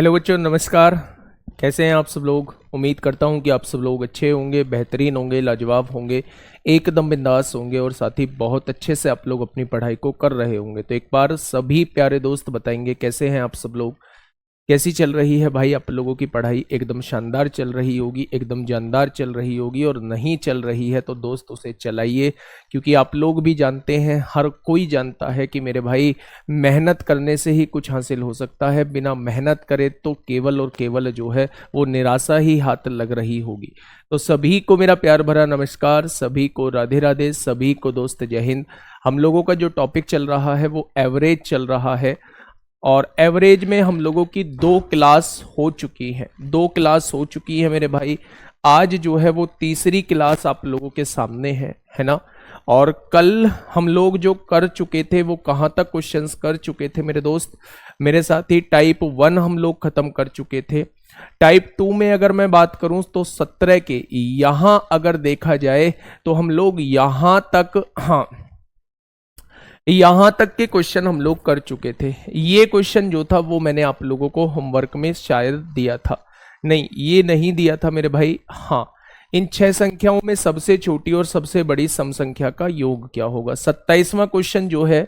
Hello बच्चों, नमस्कार। कैसे हैं आप सब लोग। उम्मीद करता हूं कि आप सब लोग अच्छे होंगे, बेहतरीन होंगे, लाजवाब होंगे, एकदम बिंदास होंगे और साथ ही बहुत अच्छे से आप लोग अपनी पढ़ाई को कर रहे होंगे। तो एक बार सभी प्यारे दोस्त बताएंगे कैसे हैं आप सब लोग, कैसी चल रही है भाई आप लोगों की पढ़ाई। एकदम शानदार चल रही होगी, एकदम जानदार चल रही होगी, और नहीं चल रही है तो दोस्त उसे चलाइए, क्योंकि आप लोग भी जानते हैं, हर कोई जानता है कि मेरे भाई मेहनत करने से ही कुछ हासिल हो सकता है। बिना मेहनत करे तो केवल और केवल जो है वो निराशा ही हाथ लग रही होगी। तो सभी को मेरा प्यार भरा नमस्कार, सभी को राधे राधे, सभी को दोस्त जय हिंद। हम लोगों का जो टॉपिक चल रहा है वो एवरेज चल रहा है, और एवरेज में हम लोगों की 2 क्लास हो चुकी है, 2 क्लास हो चुकी है मेरे भाई। आज जो है वो तीसरी क्लास आप लोगों के सामने है ना। और कल हम लोग जो कर चुके थे वो कहाँ तक क्वेश्चंस कर चुके थे मेरे दोस्त, मेरे साथी। टाइप 1 हम लोग खत्म कर चुके थे। टाइप 2 में अगर मैं बात करूं तो 17 के यहां अगर देखा जाए तो हम लोग यहां तक, हाँ, यहां तक के क्वेश्चन हम लोग कर चुके थे। ये क्वेश्चन जो था वो मैंने आप लोगों को होमवर्क में शायद दिया था, नहीं ये नहीं दिया था मेरे भाई। हाँ, इन 6 संख्याओं में सबसे छोटी और सबसे बड़ी सम संख्या का योग क्या होगा। 27वां क्वेश्चन जो है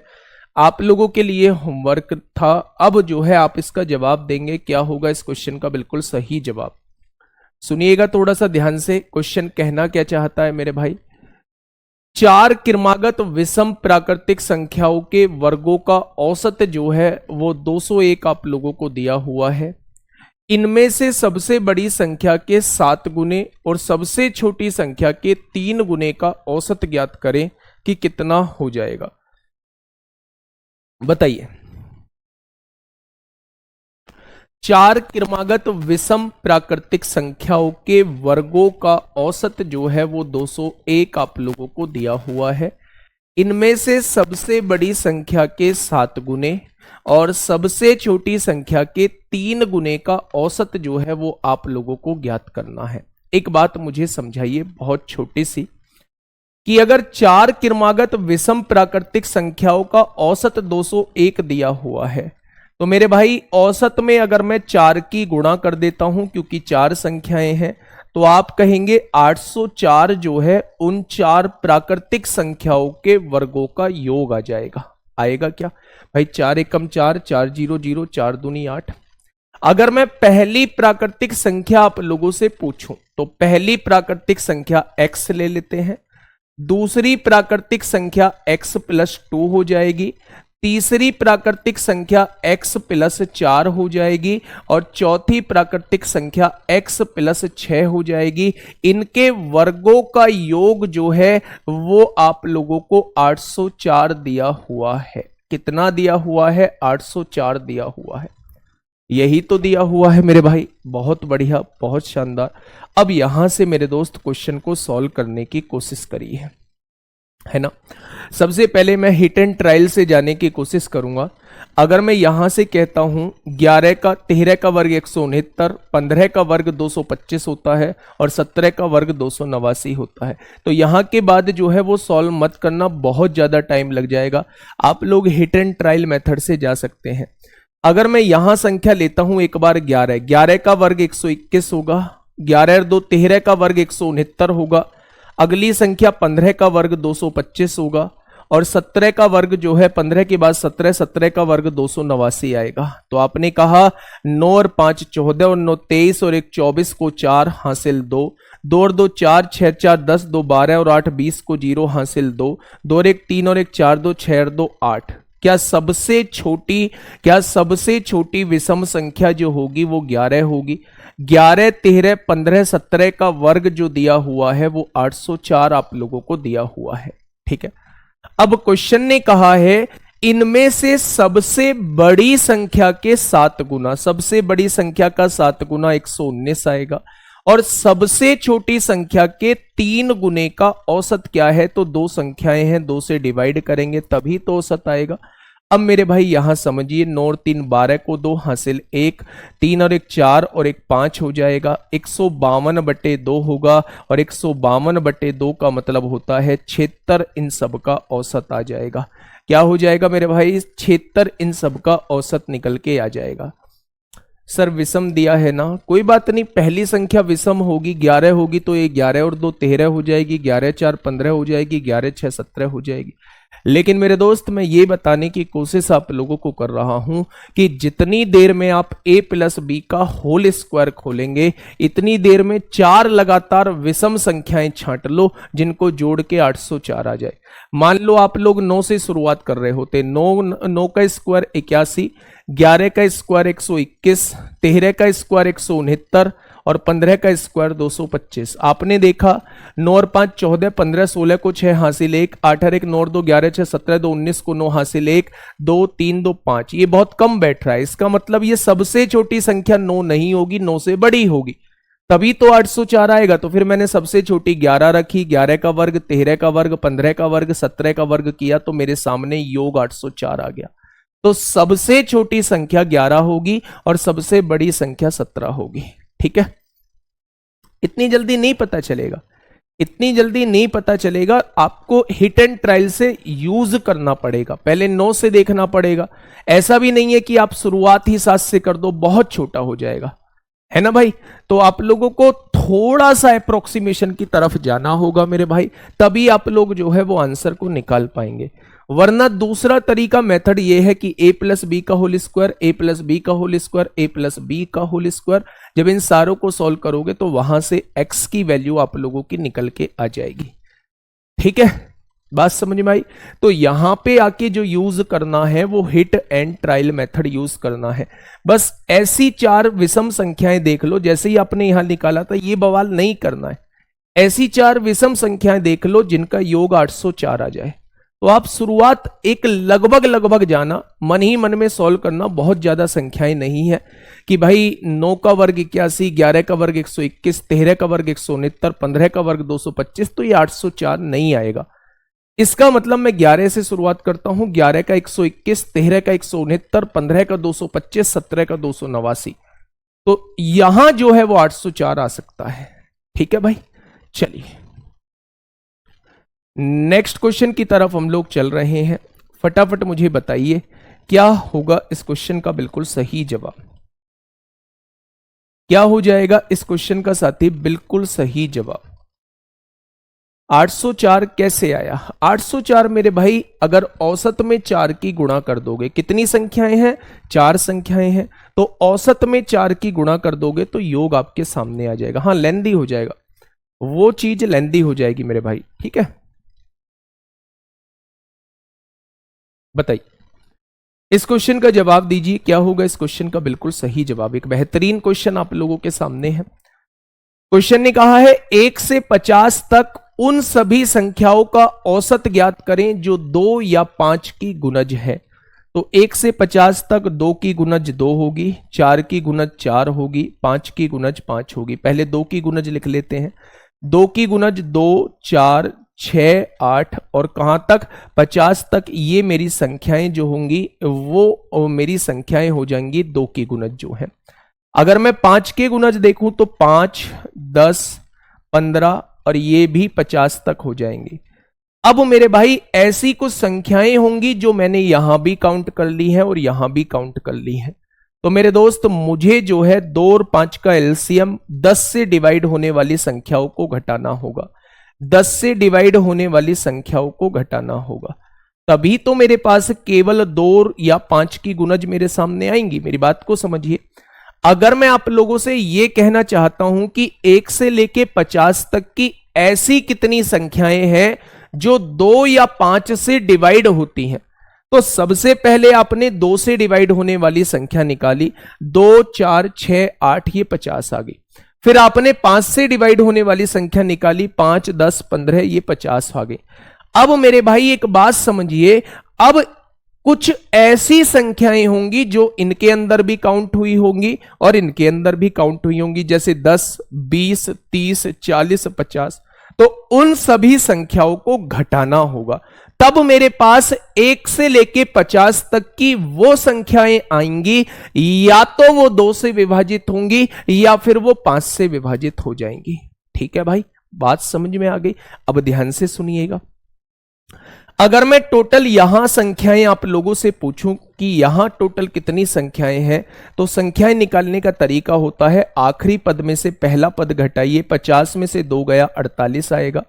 आप लोगों के लिए होमवर्क था। अब जो है आप इसका जवाब देंगे, क्या होगा इस क्वेश्चन का बिल्कुल सही जवाब। सुनिएगा थोड़ा सा ध्यान से, क्वेश्चन कहना क्या चाहता है मेरे भाई। 4 क्रमागत विषम प्राकृतिक संख्याओं के वर्गों का औसत जो है वो 201 आप लोगों को दिया हुआ है। इनमें से सबसे बड़ी संख्या के 7 गुने और सबसे छोटी संख्या के 3 गुने का औसत ज्ञात करें कि कितना हो जाएगा। बताइए। 4 क्रमागत विषम प्राकृतिक संख्याओं के वर्गों का औसत जो है वो 201 आप लोगों को दिया हुआ है। इनमें से सबसे बड़ी संख्या के 7 गुने और सबसे छोटी संख्या के 3 गुने का औसत जो है वो आप लोगों को ज्ञात करना है। एक बात मुझे समझाइए बहुत छोटी सी, कि अगर 4 क्रमागत विषम प्राकृतिक संख्याओं का औसत 201 दिया हुआ है तो मेरे भाई औसत में अगर मैं 4 की गुणा कर देता हूं, क्योंकि 4 संख्याएं हैं, तो आप कहेंगे 804 जो है उन 4 प्राकृतिक संख्याओं के वर्गों का योग आ जाएगा। आएगा क्या भाई? 4 एकम 4, 4 जीरो जीरो, 4 दूनी 8। अगर मैं पहली प्राकृतिक संख्या आप लोगों से पूछूं तो पहली प्राकृतिक संख्या x ले लेते हैं, दूसरी प्राकृतिक संख्या x प्लस 2 हो जाएगी, तीसरी प्राकृतिक संख्या x प्लस 4 हो जाएगी, और चौथी प्राकृतिक संख्या x प्लस 6 हो जाएगी। इनके वर्गों का योग जो है वो आप लोगों को 804 दिया हुआ है। कितना दिया हुआ है? 804 दिया हुआ है। यही तो दिया हुआ है मेरे भाई। बहुत बढ़िया, बहुत शानदार। अब यहां से मेरे दोस्त क्वेश्चन को सॉल्व करने की कोशिश करिए, है ना। सबसे पहले मैं हिट एंड ट्रायल से जाने की कोशिश करूंगा। अगर मैं यहां से कहता हूं 13 का वर्ग 169, 15 का वर्ग 225 होता है और 17 का वर्ग 289 होता है, तो यहां के बाद जो है वो सॉल्व मत करना, बहुत ज्यादा टाइम लग जाएगा। आप लोग हिट एंड ट्रायल मेथड से जा सकते हैं। अगर मैं यहां संख्या लेता हूं एक बार 11 का वर्ग 121 होगा, 11 और 2 13 का वर्ग 169 होगा। अगली संख्या 15 का वर्ग 225 होगा, और 17 का वर्ग जो है 15 के बाद 17 का वर्ग 289 आएगा। तो आपने कहा 9 और 5 14 और 9 23 और 1 24 को 4 हासिल 2, 2 और 2 4 6 4 10, 2 12 और 8 20 को 0 हासिल 2, 2 और 1 3 और 1 4 2 6 और 2 8। क्या सबसे छोटी विषम संख्या जो होगी वो 11 होगी। 11 13 15 17 का वर्ग जो दिया हुआ है वो 804 आप लोगों को दिया हुआ है। ठीक है, अब क्वेश्चन ने कहा है इनमें से सबसे बड़ी संख्या के 7 गुना, सबसे बड़ी संख्या का 7 गुना 119 आएगा, और सबसे छोटी संख्या के 3 गुने का औसत क्या है? तो 2 संख्याएं हैं, 2 से डिवाइड करेंगे तभी तो औसत आएगा। अब मेरे भाई यहां समझिए, 9 और 3 12 को 2 हासिल 1, 3 और 1 4 और 1 5 हो जाएगा। 152/2 होगा, और 152/2 का मतलब होता है 76। इन सब का औसत आ जाएगा। क्या हो जाएगा मेरे भाई? 76 इन सब का औसत निकल के आ जाएगा। सर विषम दिया है ना, कोई बात नहीं, पहली संख्या विषम होगी, 11 होगी तो ये 11 और 2 13 हो जाएगी, 11 4 15 हो जाएगी, 11 6 17 हो जाएगी। लेकिन मेरे दोस्त मैं ये बताने की कोशिश आप लोगों को कर रहा हूं कि जितनी देर में आप a प्लस बी का होल स्क्वायर खोलेंगे, इतनी देर में 4 लगातार विषम संख्याएं छांट लो जिनको जोड़ के 804 आ जाए। मान लो आप लोग 9 से शुरुआत कर रहे होते, 9 का स्क्वायर 81, 11 का स्क्वायर 121, 13 का स्क्वायर 169 और 15 का स्क्वायर 225। आपने देखा 9 और 5 14, 15 16 को 6 हासिल 1, 8 और 1 9 और 2 11, 6 17, 2 19 को 9 हासिल 1, 2 3 2 5। ये बहुत कम बैठ रहा है, इसका मतलब ये सबसे छोटी संख्या 9 नहीं होगी, 9 से बड़ी होगी, तभी तो 804 आएगा। तो फिर मैंने सबसे छोटी 11 रखी, 11 का वर्ग, 13 का वर्ग, 15 का वर्ग, 17 का वर्ग किया तो मेरे सामने योग 804 आ गया। तो सबसे छोटी संख्या 11 होगी और सबसे बड़ी संख्या 17 होगी। ठीक है, इतनी जल्दी नहीं पता चलेगा, इतनी जल्दी नहीं पता चलेगा, आपको हिट एंड ट्रायल से यूज करना पड़ेगा, पहले 9 से देखना पड़ेगा। ऐसा भी नहीं है कि आप शुरुआत ही 7 से कर दो, बहुत छोटा हो जाएगा, है ना भाई। तो आप लोगों को थोड़ा सा अप्रोक्सीमेशन की तरफ जाना होगा मेरे भाई, तभी आप लोग जो है वो आंसर को निकाल पाएंगे। वरना दूसरा तरीका मेथड ये है कि a प्लस बी का whole square, a plus b का whole square, a plus b का होल स्क्वायर, जब इन सारों को सॉल्व करोगे तो वहां से x की वैल्यू आप लोगों की निकल के आ जाएगी। ठीक है, बात समझ में आई। तो यहां पे आके जो यूज करना है वो hit and trial method use करना है। बस ऐसी 4 विषम संख्याएं देख लो, जैसे ही आपने यहां निकाला था, ये बवाल नहीं करना है। ऐसी 4 विषम संख्याएं देख लो जिनका योग 804 आ जाए। तो आप शुरुआत एक लगभग जाना, मन ही मन में सॉल्व करना, बहुत ज्यादा संख्याएं नहीं है कि भाई 9 का वर्ग 81, 11 का वर्ग 121, 13 का वर्ग 169, 15 का वर्ग 225, तो ये 804 नहीं आएगा। इसका मतलब मैं 11 से शुरुआत करता हूं, 11 का 121, 13 का 169, 15 का 225, 17 का 289, तो यहां जो है वो 804 आ सकता है। ठीक है भाई, चलिए नेक्स्ट क्वेश्चन की तरफ हम लोग चल रहे हैं। फटाफट मुझे बताइए क्या होगा इस क्वेश्चन का बिल्कुल सही जवाब, क्या हो जाएगा इस क्वेश्चन का साथी बिल्कुल सही जवाब। 804 कैसे आया? 804 मेरे भाई अगर औसत में 4 की गुणा कर दोगे, कितनी संख्याएं हैं? 4 संख्याएं हैं, तो औसत में 4 की गुणा कर दोगे तो योग आपके सामने आ जाएगा। हाँ लेंदी हो जाएगा, वो चीज लेंदी हो जाएगी मेरे भाई। ठीक है, बताइए इस क्वेश्चन का जवाब दीजिए, क्या होगा इस क्वेश्चन का बिल्कुल सही जवाब। एक बेहतरीन क्वेश्चन आप लोगों के सामने है। क्वेश्चन ने कहा है 1 से 50 तक उन सभी संख्याओं का औसत ज्ञात करें जो 2 या 5 की गुणज है। तो 1 से 50 तक 2 की गुणज 2 होगी, 4 की गुणज 4 होगी, 5 की गुणज 5 होगी। पहले 2 की गुणज लिख लेते हैं। 2 की गुणज 2, 4, 6, 8 और कहां तक? 50 तक। ये मेरी संख्याएं जो होंगी वो मेरी संख्याएं हो जाएंगी 2 की गुणज जो है। अगर मैं 5 के गुणज देखूं तो 5, 10, 15 और ये भी 50 तक हो जाएंगे। अब मेरे भाई ऐसी कुछ संख्याएं होंगी जो मैंने यहां भी काउंट कर ली है और यहां भी काउंट कर ली है। तो मेरे दोस्त मुझे जो है 2 और 5 का एलसीएम 10 से डिवाइड होने वाली संख्याओं को घटाना होगा। 10 से डिवाइड होने वाली संख्याओं को घटाना होगा, तभी तो मेरे पास केवल 2 या 5 की गुणज मेरे सामने आएंगी। मेरी बात को समझिए। अगर मैं आप लोगों से यह कहना चाहता हूं कि 1 से लेके 50 तक की ऐसी कितनी संख्याएं हैं जो 2 या 5 से डिवाइड होती हैं, तो सबसे पहले आपने 2 से डिवाइड होने वाली संख्या निकाली, 2, 4, 6, 8, ये 50 आ गई। फिर आपने 5 से डिवाइड होने वाली संख्या निकाली, 5, 10, 15, ये 50 आ गई। अब मेरे भाई एक बात समझिए, अब कुछ ऐसी संख्याएं होंगी जो इनके अंदर भी काउंट हुई होंगी और इनके अंदर भी काउंट हुई होंगी, जैसे 10, 20, 30, 40, 50। तो उन सभी संख्याओं को घटाना होगा, तब मेरे पास 1 से लेके 50 तक की वो संख्याएं आएंगी, या तो वो 2 से विभाजित होंगी या फिर वो 5 से विभाजित हो जाएंगी। ठीक है भाई, बात समझ में आ गई। अब ध्यान से सुनिएगा। अगर मैं टोटल यहां संख्याएं आप लोगों से पूछूं कि यहां टोटल कितनी संख्याएं हैं, तो संख्याएं निकालने का तरीका होता है आखिरी पद में से पहला पद घटाइए, 50 में से 2 गया 48 आएगा,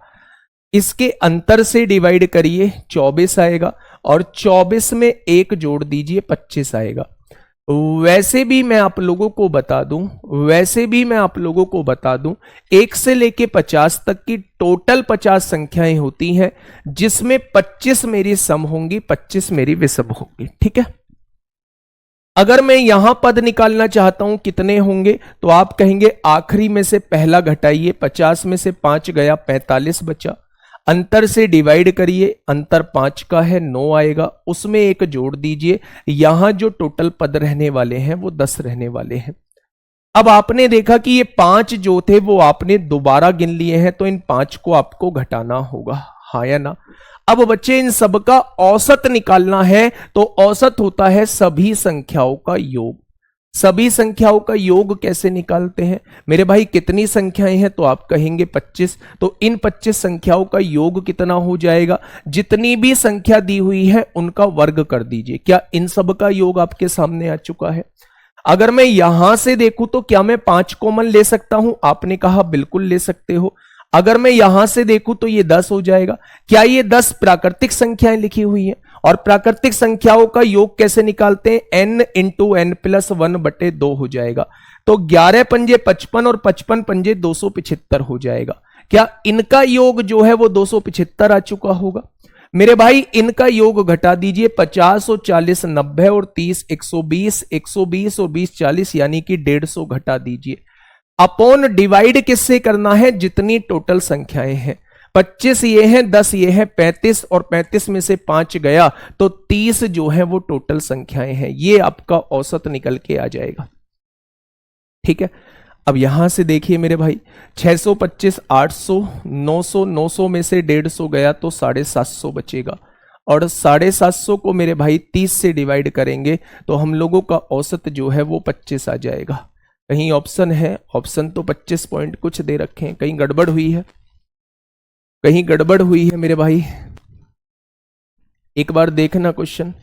इसके अंतर से डिवाइड करिए 24 आएगा, और 24 में 1 जोड़ दीजिए 25 आएगा। वैसे भी मैं आप लोगों को बता दूं 1 से लेके 50 तक की टोटल 50 संख्याएं होती हैं, जिसमें 25 मेरी सम होंगी, 25 मेरी विषम होंगी। ठीक है, अगर मैं यहां पद निकालना चाहता हूं कितने होंगे, तो आप कहेंगे आखिरी में से पहला घटाइए, 50 में से 5 गया 45 बचा, अंतर से डिवाइड करिए, अंतर 5 का है 9 आएगा, उसमें 1 जोड़ दीजिए, यहां जो टोटल पद रहने वाले हैं वो 10 रहने वाले हैं। अब आपने देखा कि ये 5 जो थे वो आपने दोबारा गिन लिए हैं, तो इन 5 को आपको घटाना होगा, हाँ या ना। अब बच्चे इन सब का औसत निकालना है, तो औसत होता है सभी संख्याओं का योग। सभी संख्याओं का योग कैसे निकालते हैं मेरे भाई, कितनी संख्याएं हैं, तो आप कहेंगे 25, तो इन 25 संख्याओं का योग कितना हो जाएगा, जितनी भी संख्या दी हुई है उनका वर्ग कर दीजिए। क्या इन सब का योग आपके सामने आ चुका है? अगर मैं यहां से देखूं तो क्या मैं 5 कॉमन ले सकता हूं? आपने कहा बिल्कुल ले सकते हो। अगर मैं यहां से देखूं तो ये 10 हो जाएगा। क्या ये 10 प्राकृतिक संख्याएं लिखी हुई हैं? और प्राकृतिक संख्याओं का योग कैसे निकालते हैं? n इंटू एन प्लस 1/2 हो जाएगा। तो 11 पंजे 55 और 55 पंजे 275 हो जाएगा। क्या इनका योग जो है वो 275 आ चुका होगा? मेरे भाई इनका योग घटा दीजिए, 50 और 40 90 और 30 120, 120 और 20 40, यानी कि 150 घटा दीजिए। अपॉन डिवाइड किससे करना है? जितनी टोटल संख्याएं हैं। 25 ये हैं, 10 ये हैं, 35, और 35 में से 5 गया तो 30 जो है वो टोटल संख्याएं हैं। ये आपका औसत निकल के आ जाएगा। ठीक है, अब यहां से देखिए मेरे भाई, 625 800 900, 900 में से 150 गया तो 750 बचेगा, और 750 को मेरे भाई 30 से डिवाइड करेंगे तो हम लोगों का औसत जो है वो 25 आ जाएगा। कहीं ऑप्शन है, ऑप्शन तो 25 पॉइंट कुछ दे रखे हैं, कहीं गड़बड़ हुई है, कहीं गड़बड़ हुई है मेरे भाई, एक बार देखना क्वेश्चन।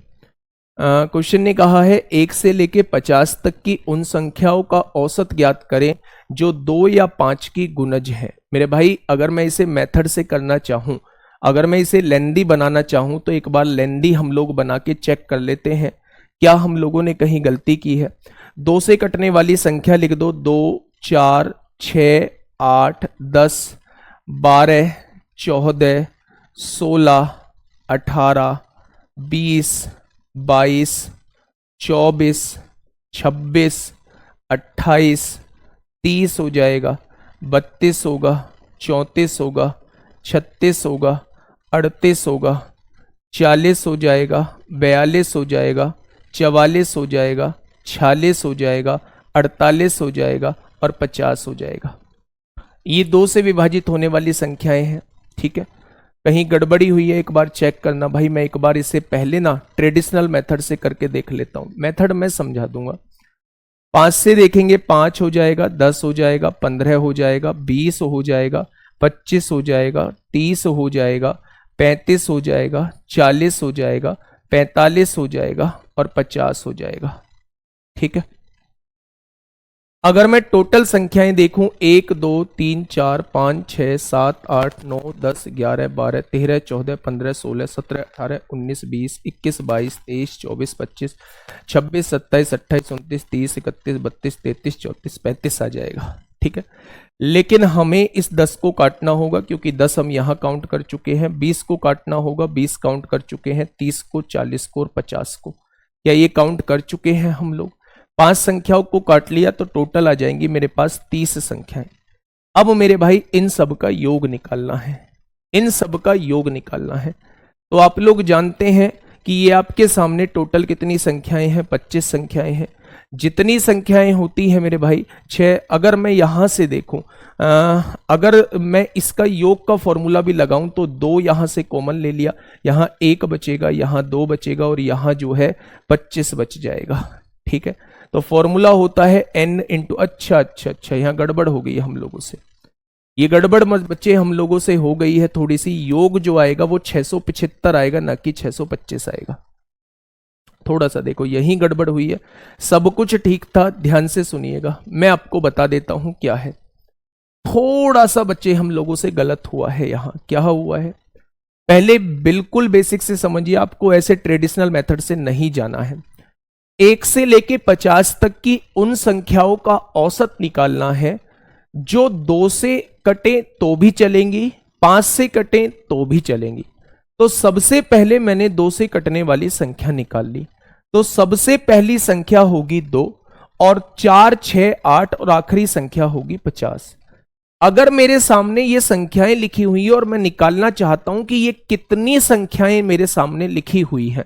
क्वेश्चन ने कहा है 1 से लेके 50 तक की उन संख्याओं का औसत ज्ञात करें जो 2 या 5 की गुणज है। मेरे भाई अगर मैं इसे मेथड से करना चाहूं, अगर मैं इसे लेंदी बनाना चाहूं, तो एक बार लेंदी हम लोग बना के चेक कर लेते हैं क्या हम लोगों ने कहीं गलती की है। 2 से कटने वाली संख्या लिख दो, 2 4 6 8 10 12 14 16 18 20 22 24 26 28 30 हो जाएगा, 32 होगा, 34 होगा, 36 होगा, 38 होगा, 40 हो जाएगा, 42 हो जाएगा, 44 हो जाएगा, 46 हो जाएगा, 48 हो जाएगा और 50 हो जाएगा। ये 2 से विभाजित होने वाली संख्याएं हैं। ठीक है, कहीं गड़बड़ी हुई है एक बार चेक करना भाई। मैं एक बार इसे पहले ना ट्रेडिशनल मेथड से करके देख लेता हूं, मेथड मैं समझा दूंगा। 5 से देखेंगे 5 हो जाएगा, 10 हो जाएगा, 15 हो जाएगा, 20 हो जाएगा, 25 हो जाएगा, 30 हो जाएगा, 35 हो जाएगा, 40 हो जाएगा, 45 हो जाएगा और 50 हो जाएगा। ठीक है, अगर मैं टोटल संख्याएं देखूं 1 2 3 4 5 6 7 8 9 10 11 12 13 14 15 16 17 18 19 20 21 22 23 24 25 26 27 28 29 30 31 32 33 34 35 आ जाएगा। ठीक है, लेकिन हमें इस 10 को काटना होगा क्योंकि 10 हम यहां काउंट कर चुके हैं। 20 को काटना होगा, 20 काउंट कर चुके हैं, 30 को, 40 को और 50 को। क्या ये काउंट कर चुके हैं हम लोग? 5 संख्याओं को काट लिया तो टोटल आ जाएंगी मेरे पास 30 संख्याएं। अब मेरे भाई इन सब का योग निकालना है, इन सब का योग निकालना है। तो आप लोग जानते हैं कि ये आपके सामने टोटल कितनी संख्याएं हैं? 25 संख्याएं हैं। जितनी संख्याएं होती हैं मेरे भाई 6, अगर मैं यहां से देखूं, अगर मैं इसका योग का फॉर्मूला भी लगाऊं तो 2 यहां से कॉमन ले लिया, यहां 1 बचेगा, यहां 2 बचेगा और यहां जो है 25 बच जाएगा। ठीक है, तो फॉर्मूला होता है n इंटू, अच्छा यहां गड़बड़ हो गई हम लोगों से, ये गड़बड़ बच्चे हम लोगों से हो गई है थोड़ी सी। योग जो आएगा वो 675 आएगा, ना कि 625 आएगा। थोड़ा सा देखो यही गड़बड़ हुई है, सब कुछ ठीक था। ध्यान से सुनिएगा, मैं आपको बता देता हूं क्या है। थोड़ा सा बच्चे हम लोगों से गलत हुआ है। यहां क्या हुआ है, पहले बिल्कुल बेसिक से समझिए, आपको ऐसे ट्रेडिशनल मेथड से नहीं जाना है। 1 से लेके 50 तक की उन संख्याओं का औसत निकालना है जो 2 से कटे तो भी चलेंगी, 5 से कटे तो भी चलेंगी। तो सबसे पहले मैंने 2 से कटने वाली संख्या निकाल ली। तो सबसे पहली संख्या होगी 2, और 4, 6, 8 और आखिरी संख्या होगी 50। अगर मेरे सामने ये संख्याएं लिखी हुई है और मैं निकालना चाहता हूं कि ये कितनी संख्याएं मेरे सामने लिखी हुई हैं,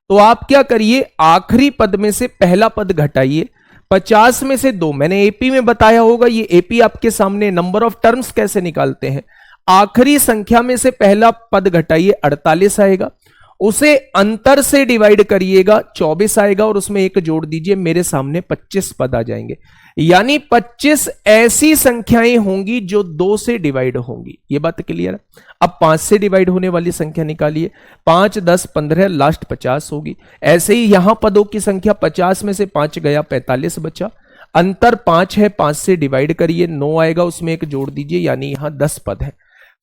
तो आप क्या करिए, आखिरी पद में से पहला पद घटाइए। 50 में से 2, मैंने एपी में बताया होगा, ये एपी आपके सामने नंबर ऑफ टर्म्स कैसे निकालते हैं। आखिरी संख्या में से पहला पद घटाइए, 48 आएगा। उसे अंतर से डिवाइड करिएगा, 24 आएगा, और उसमें 1 जोड़ दीजिए, मेरे सामने 25 पद आ जाएंगे। यानी 25 ऐसी संख्याएं होंगी जो 2 से डिवाइड होंगी। ये बात क्लियर है। अब 5 से डिवाइड होने वाली संख्या निकालिए, 5, 10, 15, लास्ट 50 होगी। ऐसे ही यहां पदों की संख्या, 50 में से 5 गया, 45 बचा। अंतर 5 है, 5 से डिवाइड करिए, 9 आएगा, उसमें 1 जोड़ दीजिए, यानी यहां 10 पद है।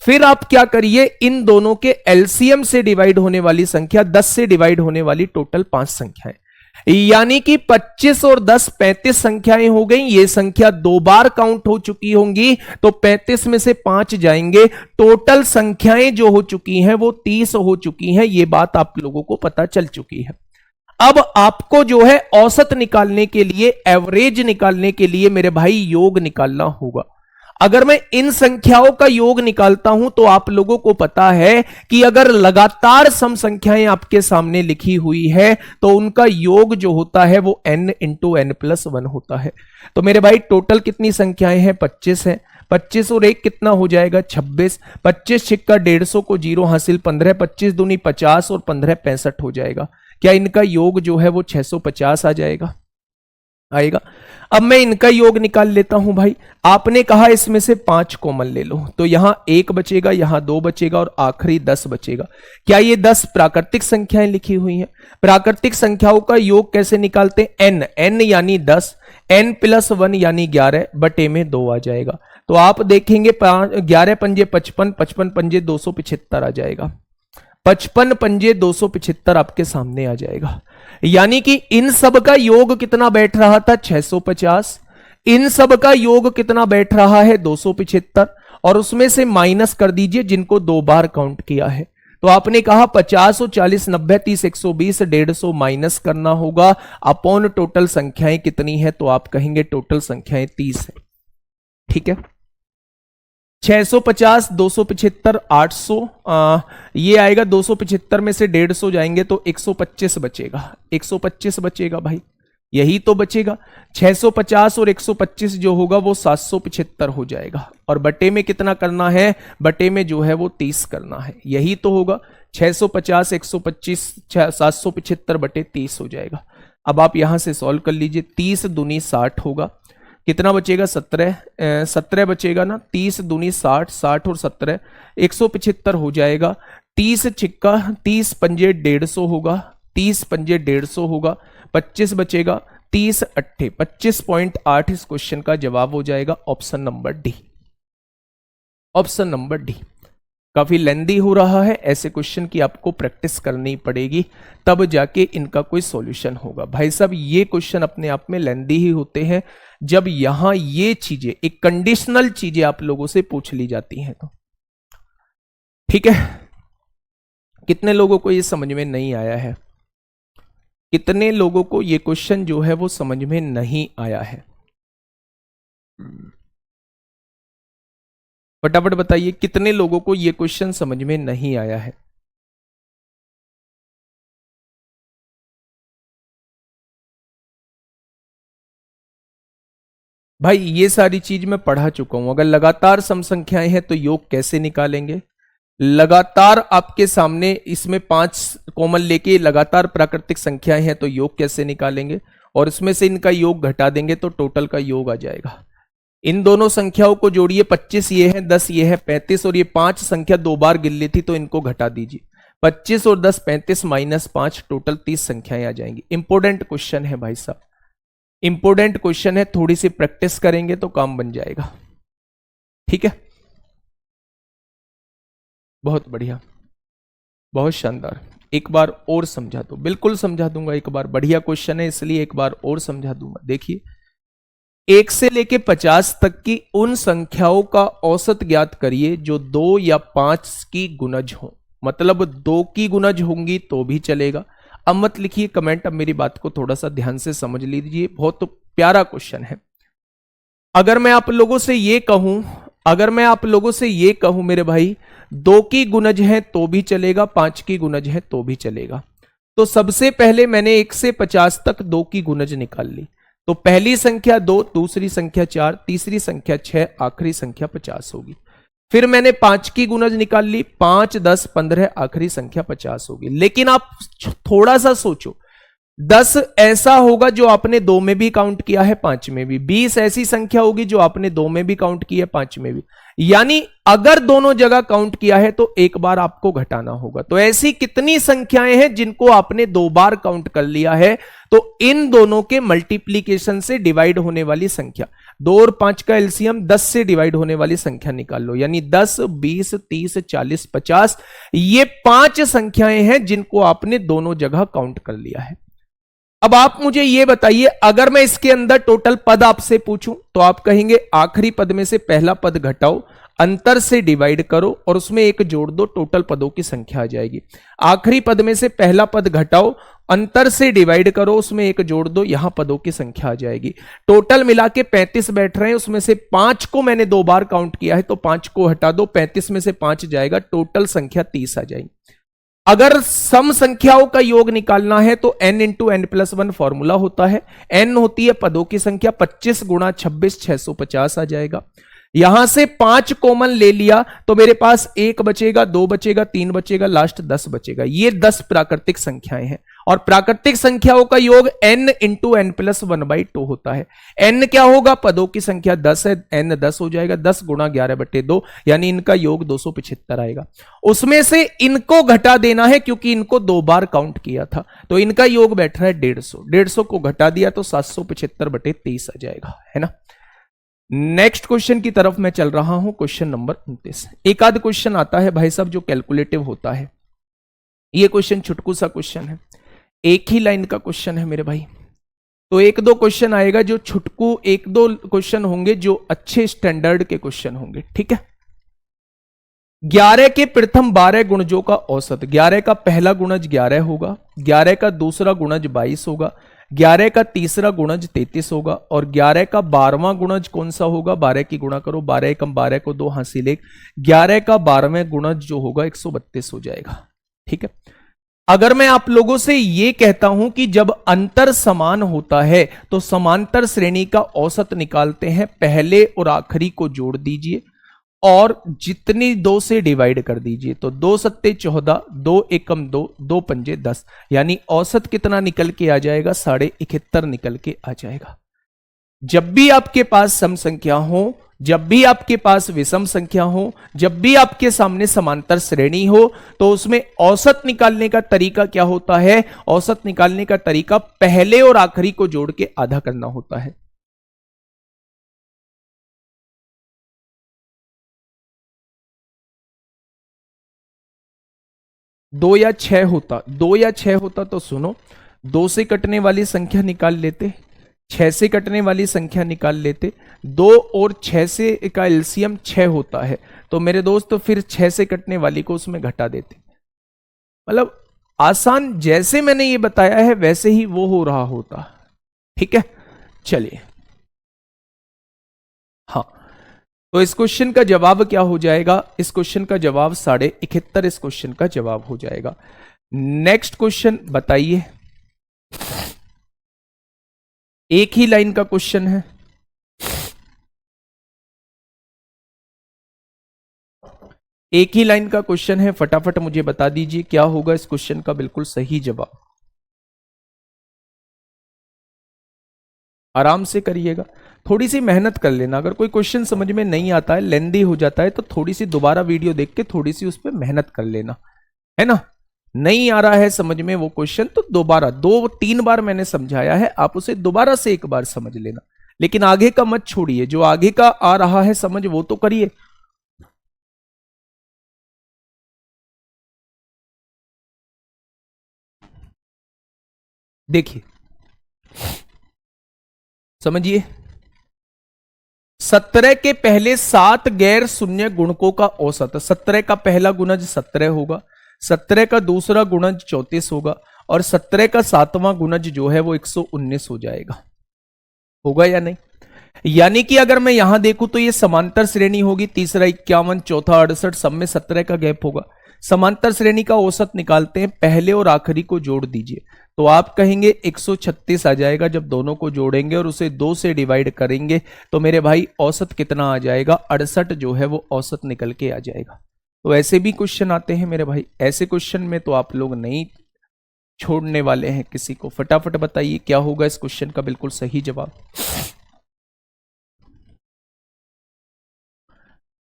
फिर आप क्या करिए, इन दोनों के एलसीएम से डिवाइड होने वाली संख्या, 10 से डिवाइड होने वाली टोटल 5 संख्याएं, यानी कि 25 और 10 35 संख्याएं हो गई। ये संख्या 2 बार काउंट हो चुकी होंगी, तो 35 में से 5 जाएंगे। टोटल संख्याएं जो हो चुकी हैं वो 30 हो चुकी हैं। ये बात आप लोगों को पता चल चुकी है। अब आपको जो है औसत निकालने के लिए, एवरेज निकालने के लिए मेरे भाई योग निकालना होगा। अगर मैं इन संख्याओं का योग निकालता हूं तो आप लोगों को पता है कि अगर लगातार सम संख्याएं आपके सामने लिखी हुई है तो उनका योग जो होता है वो n इंटू n+1 होता है। तो मेरे भाई टोटल कितनी संख्याएं हैं, 25 है। 25 और 1 कितना हो जाएगा, 26। 25 छिक्का 150 को 0 हासिल, 15, 25 दूनी 50 और 15 65 हो जाएगा। क्या इनका योग जो है वो 650 आ जाएगा, आएगा। अब मैं इनका योग निकाल लेता हूं भाई। आपने कहा इसमें से 5 कॉमन ले लो, तो यहां 1 बचेगा, यहां 2 बचेगा और आखिरी 10 बचेगा। क्या ये 10 प्राकृतिक संख्याएं लिखी हुई हैं? प्राकृतिक संख्याओं का योग कैसे निकालते हैं, n यानी 10, n+1 यानी 11 बटे में 2 आ जाएगा। तो आप देखेंगे 11 पंजे 55, 55 पंजे 275 आ जाएगा। 55 पंजे 275 आपके सामने आ जाएगा। यानी कि इन सब का योग कितना बैठ रहा था, 650। इन सब का योग कितना बैठ रहा है, 275, और उसमें से माइनस कर दीजिए जिनको 2 बार काउंट किया है। तो आपने कहा 50 और 40 90 30 120 150 माइनस करना होगा अपॉन टोटल संख्याएं कितनी है, तो आप कहेंगे टोटल संख्याएं 30 है। ठीक है, 650 275 800, ये आएगा 275 में से 150 जाएंगे तो 125 बचेगा, 125 बचेगा भाई, यही तो बचेगा। 650 और 125 जो होगा वो 775 हो जाएगा। और बटे में कितना करना है, बटे में जो है वो 30 करना है, यही तो होगा। 650 125 775 बटे 30 हो जाएगा। अब आप यहां से सॉल्व कर लीजिए, 30 दूनी 60 होगा, कितना बचेगा, 17 बचेगा ना। 30 दूनी 60, 60 और 17 175 हो जाएगा। 30 छिक्का 30 पंजे 150 होगा, 30 पंजे 150 होगा, 25 बचेगा, 30 अट्ठे 25.8 इस क्वेश्चन का जवाब हो जाएगा option number D. Option number D. काफी लेंदी हो रहा है, ऐसे क्वेश्चन की आपको प्रैक्टिस करनी पड़ेगी, तब जाके इनका कोई सॉल्यूशन होगा। भाई साहब ये क्वेश्चन अपने आप में लेंदी ही होते हैं जब यहां ये चीजें, एक कंडीशनल चीजें आप लोगों से पूछ ली जाती हैं तो। ठीक है, कितने लोगों को ये समझ में नहीं आया है, कितने लोगों को ये क्वेश्चन जो है वो समझ में नहीं आया है, फटाफट बताइए कितने लोगों को ये क्वेश्चन समझ में नहीं आया है। भाई ये सारी चीज मैं पढ़ा चुका हूं। अगर लगातार सम संख्याएं हैं तो योग कैसे निकालेंगे, लगातार आपके सामने इसमें 5 कॉमन लेके लगातार प्राकृतिक संख्याएं हैं तो योग कैसे निकालेंगे, और इसमें से इनका योग घटा देंगे तो टोटल का योग आ जाएगा। इन दोनों संख्याओं को जोड़िए, 25 ये है, 10 ये है, 35 और ये 5 संख्या 2 बार गिन ली थी तो इनको घटा दीजिए। 25 और 10 35 -5 टोटल 30 संख्याएं आ जाएंगी। इंपॉर्टेंट क्वेश्चन है भाई साहब, इंपॉर्टेंट क्वेश्चन है, थोड़ी सी प्रैक्टिस करेंगे तो काम बन जाएगा। ठीक है, बहुत बढ़िया, बहुत शानदार। एक बार और समझा दो, बिल्कुल समझा दूंगा एक बार, बढ़िया क्वेश्चन है इसलिए एक बार और समझा दूंगा। देखिए, 1 से लेके 50 तक की उन संख्याओं का औसत ज्ञात करिए जो 2 या 5 की गुणज हो। मतलब 2 की गुणज होंगी तो भी चलेगा। अब मत लिखिए कमेंट, अब मेरी बात को थोड़ा सा ध्यान से समझ लीजिए, बहुत तो प्यारा क्वेश्चन है। अगर मैं आप लोगों से ये कहूं, अगर मैं आप लोगों से ये कहूं मेरे भाई 2 की गुणज है तो भी चलेगा, 5 की गुणज है तो भी चलेगा, तो सबसे पहले मैंने 1 से 50 तक 2 की गुणज निकाल ली। तो पहली संख्या 2, दूसरी संख्या 4, तीसरी संख्या 6, आखिरी संख्या 50 होगी। फिर मैंने 5 की गुणज निकाल ली, 5, 10, 15, आखिरी संख्या 50 होगी। लेकिन आप थोड़ा सा सोचो, 10 ऐसा होगा जो आपने 2 में भी काउंट किया है, 5 में भी। 20 ऐसी संख्या होगी जो आपने 2 में भी काउंट की है, 5 में भी। यानी अगर दोनों जगह काउंट किया है तो एक बार आपको घटाना होगा। तो ऐसी कितनी संख्याएं हैं जिनको आपने 2 बार काउंट कर लिया है? तो इन दोनों के मल्टीप्लीकेशन से डिवाइड होने वाली संख्या, 2 और 5 का एलसीएम 10 से डिवाइड होने वाली संख्या निकाल लो। यानी 10, 20, 30, 40, 50, ये 5 संख्याएं हैं जिनको आपने दोनों जगह काउंट कर लिया है। अब आप मुझे यह बताइए, अगर मैं इसके अंदर टोटल पद आपसे पूछूं तो आप कहेंगे आखिरी पद में से पहला पद घटाओ, अंतर से डिवाइड करो और उसमें 1 जोड़ दो, टोटल पदों की संख्या आ जाएगी। आखिरी पद में से पहला पद घटाओ, अंतर से डिवाइड करो, उसमें 1 जोड़ दो, यहां पदों की संख्या आ जाएगी। टोटल मिला के 35 बैठ रहे हैं, उसमें से 5 को मैंने 2 बार काउंट किया है तो 5 को हटा दो, 35 में से 5 जाएगा, टोटल संख्या 30 आ जाएगी। अगर सम संख्याओं का योग निकालना है तो n इंटू n+1 फॉर्मूला होता है। n होती है पदों की संख्या, 25 गुणा 26 650 आ जाएगा। यहां से 5 कॉमन ले लिया तो मेरे पास 1 बचेगा, 2 बचेगा, 3 बचेगा, लास्ट 10 बचेगा। ये 10 प्राकृतिक संख्याएं हैं और प्राकृतिक संख्याओं का योग n इंटू n+1/2 होता है। n क्या होगा? पदों की संख्या 10 है, n 10 हो जाएगा, 10 गुणा 11/2, यानी इनका योग 275 आएगा। उसमें से इनको घटा देना है क्योंकि इनको 2 बार काउंट किया था, तो इनका योग बैठ रहा है 150। 150 को घटा दिया तो 775/30 आ जाएगा, है ना। नेक्स्ट क्वेश्चन की तरफ मैं चल रहा हूं, क्वेश्चन नंबर 29। एक आध क्वेश्चन आता है भाई साहब जो कैलकुलेटिव होता है। ये क्वेश्चन छुटकू सा क्वेश्चन है, एक ही लाइन का क्वेश्चन है मेरे भाई। तो 1-2 क्वेश्चन आएगा जो छुटकू, 1-2 क्वेश्चन होंगे जो अच्छे स्टैंडर्ड के क्वेश्चन होंगे, ठीक है। 11 के प्रथम 12 गुणजों का औसत, 11 का पहला गुणज 11 होगा, 11 का दूसरा गुणज 22 होगा, 11 का तीसरा गुणज 33 होगा और 11 का 12वां गुणज कौन सा होगा? 12 की गुणा करो, 12 एकम 12 को 2 हासिल 1, 11 का 12वें गुणज जो होगा 132 हो जाएगा, ठीक है। अगर मैं आप लोगों से यह कहता हूं कि जब अंतर समान होता है तो समांतर श्रेणी का औसत निकालते हैं, पहले और आखिरी को जोड़ दीजिए और जितनी 2 से डिवाइड कर दीजिए। तो 2 सत्ते 14, 2 एकम 2, 2 पंजे 10, यानी औसत कितना निकल के आ जाएगा? 71.5 निकल के आ जाएगा। जब भी आपके पास सम संख्या हो, जब भी आपके पास विषम संख्या हो, जब भी आपके सामने समांतर श्रेणी हो, तो उसमें औसत निकालने का तरीका क्या होता है? औसत निकालने का तरीका पहले और आखिरी को जोड़ के आधा करना होता है। दो या छह होता तो सुनो, 2 से कटने वाली संख्या निकाल लेते, 6 से कटने वाली संख्या निकाल लेते, 2 और 6 से का एलसीएम 6 होता है, तो मेरे दोस्त फिर 6 से कटने वाली को उसमें घटा देते। मतलब आसान, जैसे मैंने ये बताया है वैसे ही वो हो रहा होता, ठीक है। चलिए, हाँ, तो इस क्वेश्चन का जवाब क्या हो जाएगा? इस क्वेश्चन का जवाब 71.5 इस क्वेश्चन का जवाब हो जाएगा। नेक्स्ट क्वेश्चन बताइए, एक ही लाइन का क्वेश्चन है। एक ही लाइन का क्वेश्चन है, फटाफट मुझे बता दीजिए क्या होगा इस क्वेश्चन का बिल्कुल सही जवाब। आराम से करिएगा, थोड़ी सी मेहनत कर लेना। अगर कोई क्वेश्चन समझ में नहीं आता है, लेंदी हो जाता है, तो थोड़ी सी दोबारा वीडियो देख के थोड़ी सी उस पर मेहनत कर लेना, है ना। नहीं आ रहा है समझ में वो क्वेश्चन तो दोबारा 2-3 बार मैंने समझाया है, आप उसे दोबारा से एक बार समझ लेना, लेकिन आगे का मत छोड़िए। जो आगे का आ रहा है समझ वो तो करिए। देखिए समझिए, 17 के पहले 7 गैर शून्य गुणकों का औसत, 17 का पहला गुणज 17 होगा, 17 का दूसरा गुणज 34 होगा, और 17 का 7वां गुणज जो है वो 119 हो जाएगा। होगा या नहीं? यानी कि अगर मैं यहां देखूं तो ये समांतर श्रेणी होगी, तीसरा 51, चौथा 68, सब में 17 का गैप होगा। समांतर श्रेणी का औसत निकालते हैं, पहले और आखिरी को जोड़ दीजिए, तो आप कहेंगे 136 आ जाएगा। जब दोनों को जोड़ेंगे और उसे 2 से डिवाइड करेंगे तो मेरे भाई औसत कितना आ जाएगा? 68 जो है वो औसत निकल के आ जाएगा। तो ऐसे भी क्वेश्चन आते हैं मेरे भाई, ऐसे क्वेश्चन में तो आप लोग नहीं छोड़ने वाले हैं किसी को। फटाफट बताइए क्या होगा इस क्वेश्चन का बिल्कुल सही जवाब।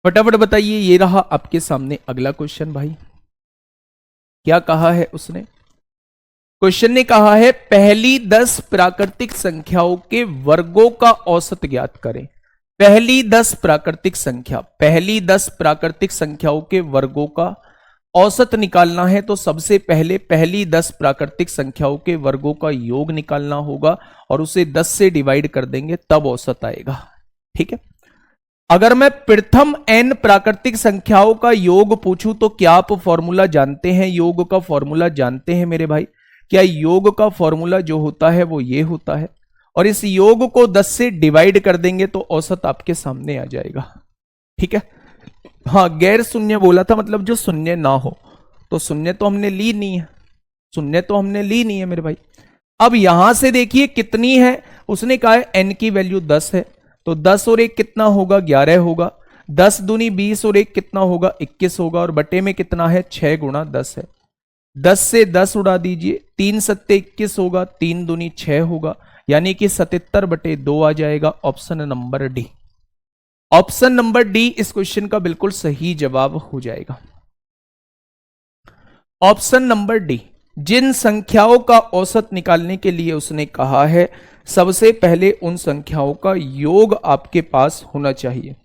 फटाफट बताइए। ये रहा आपके सामने अगला क्वेश्चन भाई। क्या कहा है उसने? क्वेश्चन ने कहा है पहली 10 प्राकृतिक संख्याओं के वर्गों का औसत ज्ञात करें। पहली 10 प्राकृतिक संख्या, पहली 10 प्राकृतिक संख्याओं के वर्गों का औसत निकालना है तो सबसे पहले पहली 10 प्राकृतिक संख्याओं के वर्गों का योग निकालना होगा और उसे 10 से डिवाइड कर देंगे तब औसत आएगा। ठीक है। अगर मैं प्रथम n प्राकृतिक संख्याओं का योग पूछूं तो क्या आप फॉर्मूला जानते हैं? योग का फॉर्मूला जानते हैं मेरे भाई? क्या योग का फॉर्मूला जो होता है वो ये होता है, और इस योग को 10 से डिवाइड कर देंगे तो औसत आपके सामने आ जाएगा। ठीक है। हाँ, गैर शून्य बोला था, मतलब जो शून्य ना हो, तो शून्य तो हमने ली नहीं है, शून्य तो हमने ली नहीं है मेरे भाई। अब यहां से देखिए कितनी है, उसने कहा है n की वैल्यू 10 है, तो 10 और 1 कितना होगा? 11 होगा। 10 दूनी 20 और 1 कितना होगा? 21 होगा, और बटे में कितना है? 6 गुणा 10 है। 10 से 10 उड़ा दीजिए, 3 सत्ते 21 होगा, 3 दूनी 6 होगा, यानी कि 77/2 आ जाएगा। Option number D, option number D इस क्वेश्चन का बिल्कुल सही जवाब हो जाएगा। Option number D. जिन संख्याओं का औसत निकालने के लिए उसने कहा है सबसे पहले उन संख्याओं का योग आपके पास होना चाहिए।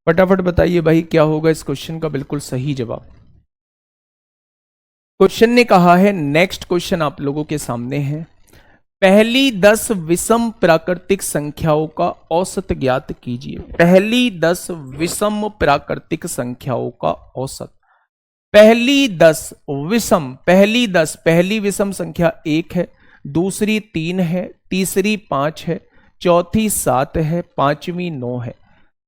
फटाफट बताइए भाई क्या होगा इस क्वेश्चन का बिल्कुल सही जवाब। क्वेश्चन ने कहा है, नेक्स्ट क्वेश्चन आप लोगों के सामने है, पहली 10 विषम प्राकृतिक संख्याओं का औसत ज्ञात कीजिए। पहली 10 विषम प्राकृतिक संख्याओं का औसत। पहली 10 विषम, पहली 10, पहली विषम संख्या 1 है, दूसरी 3 है, तीसरी 5 है, चौथी 7 है, पांचवी 9 है।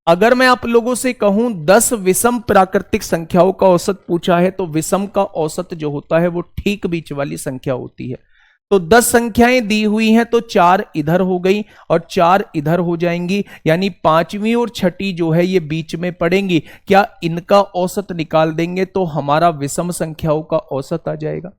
अगर मैं आप लोगों से कहूं 10 विषम प्राकृतिक संख्याओं का औसत पूछा है तो विषम का औसत जो होता है वो ठीक बीच वाली संख्या होती है। तो 10 संख्याएं दी हुई हैं तो 4 इधर हो गई और 4 इधर हो जाएंगी, यानी पांचवी और छठी जो है ये बीच में पड़ेंगी। क्या इनका औसत निकाल देंगे तो हमारा विषम संख्याओं का औसत आ जाएगा।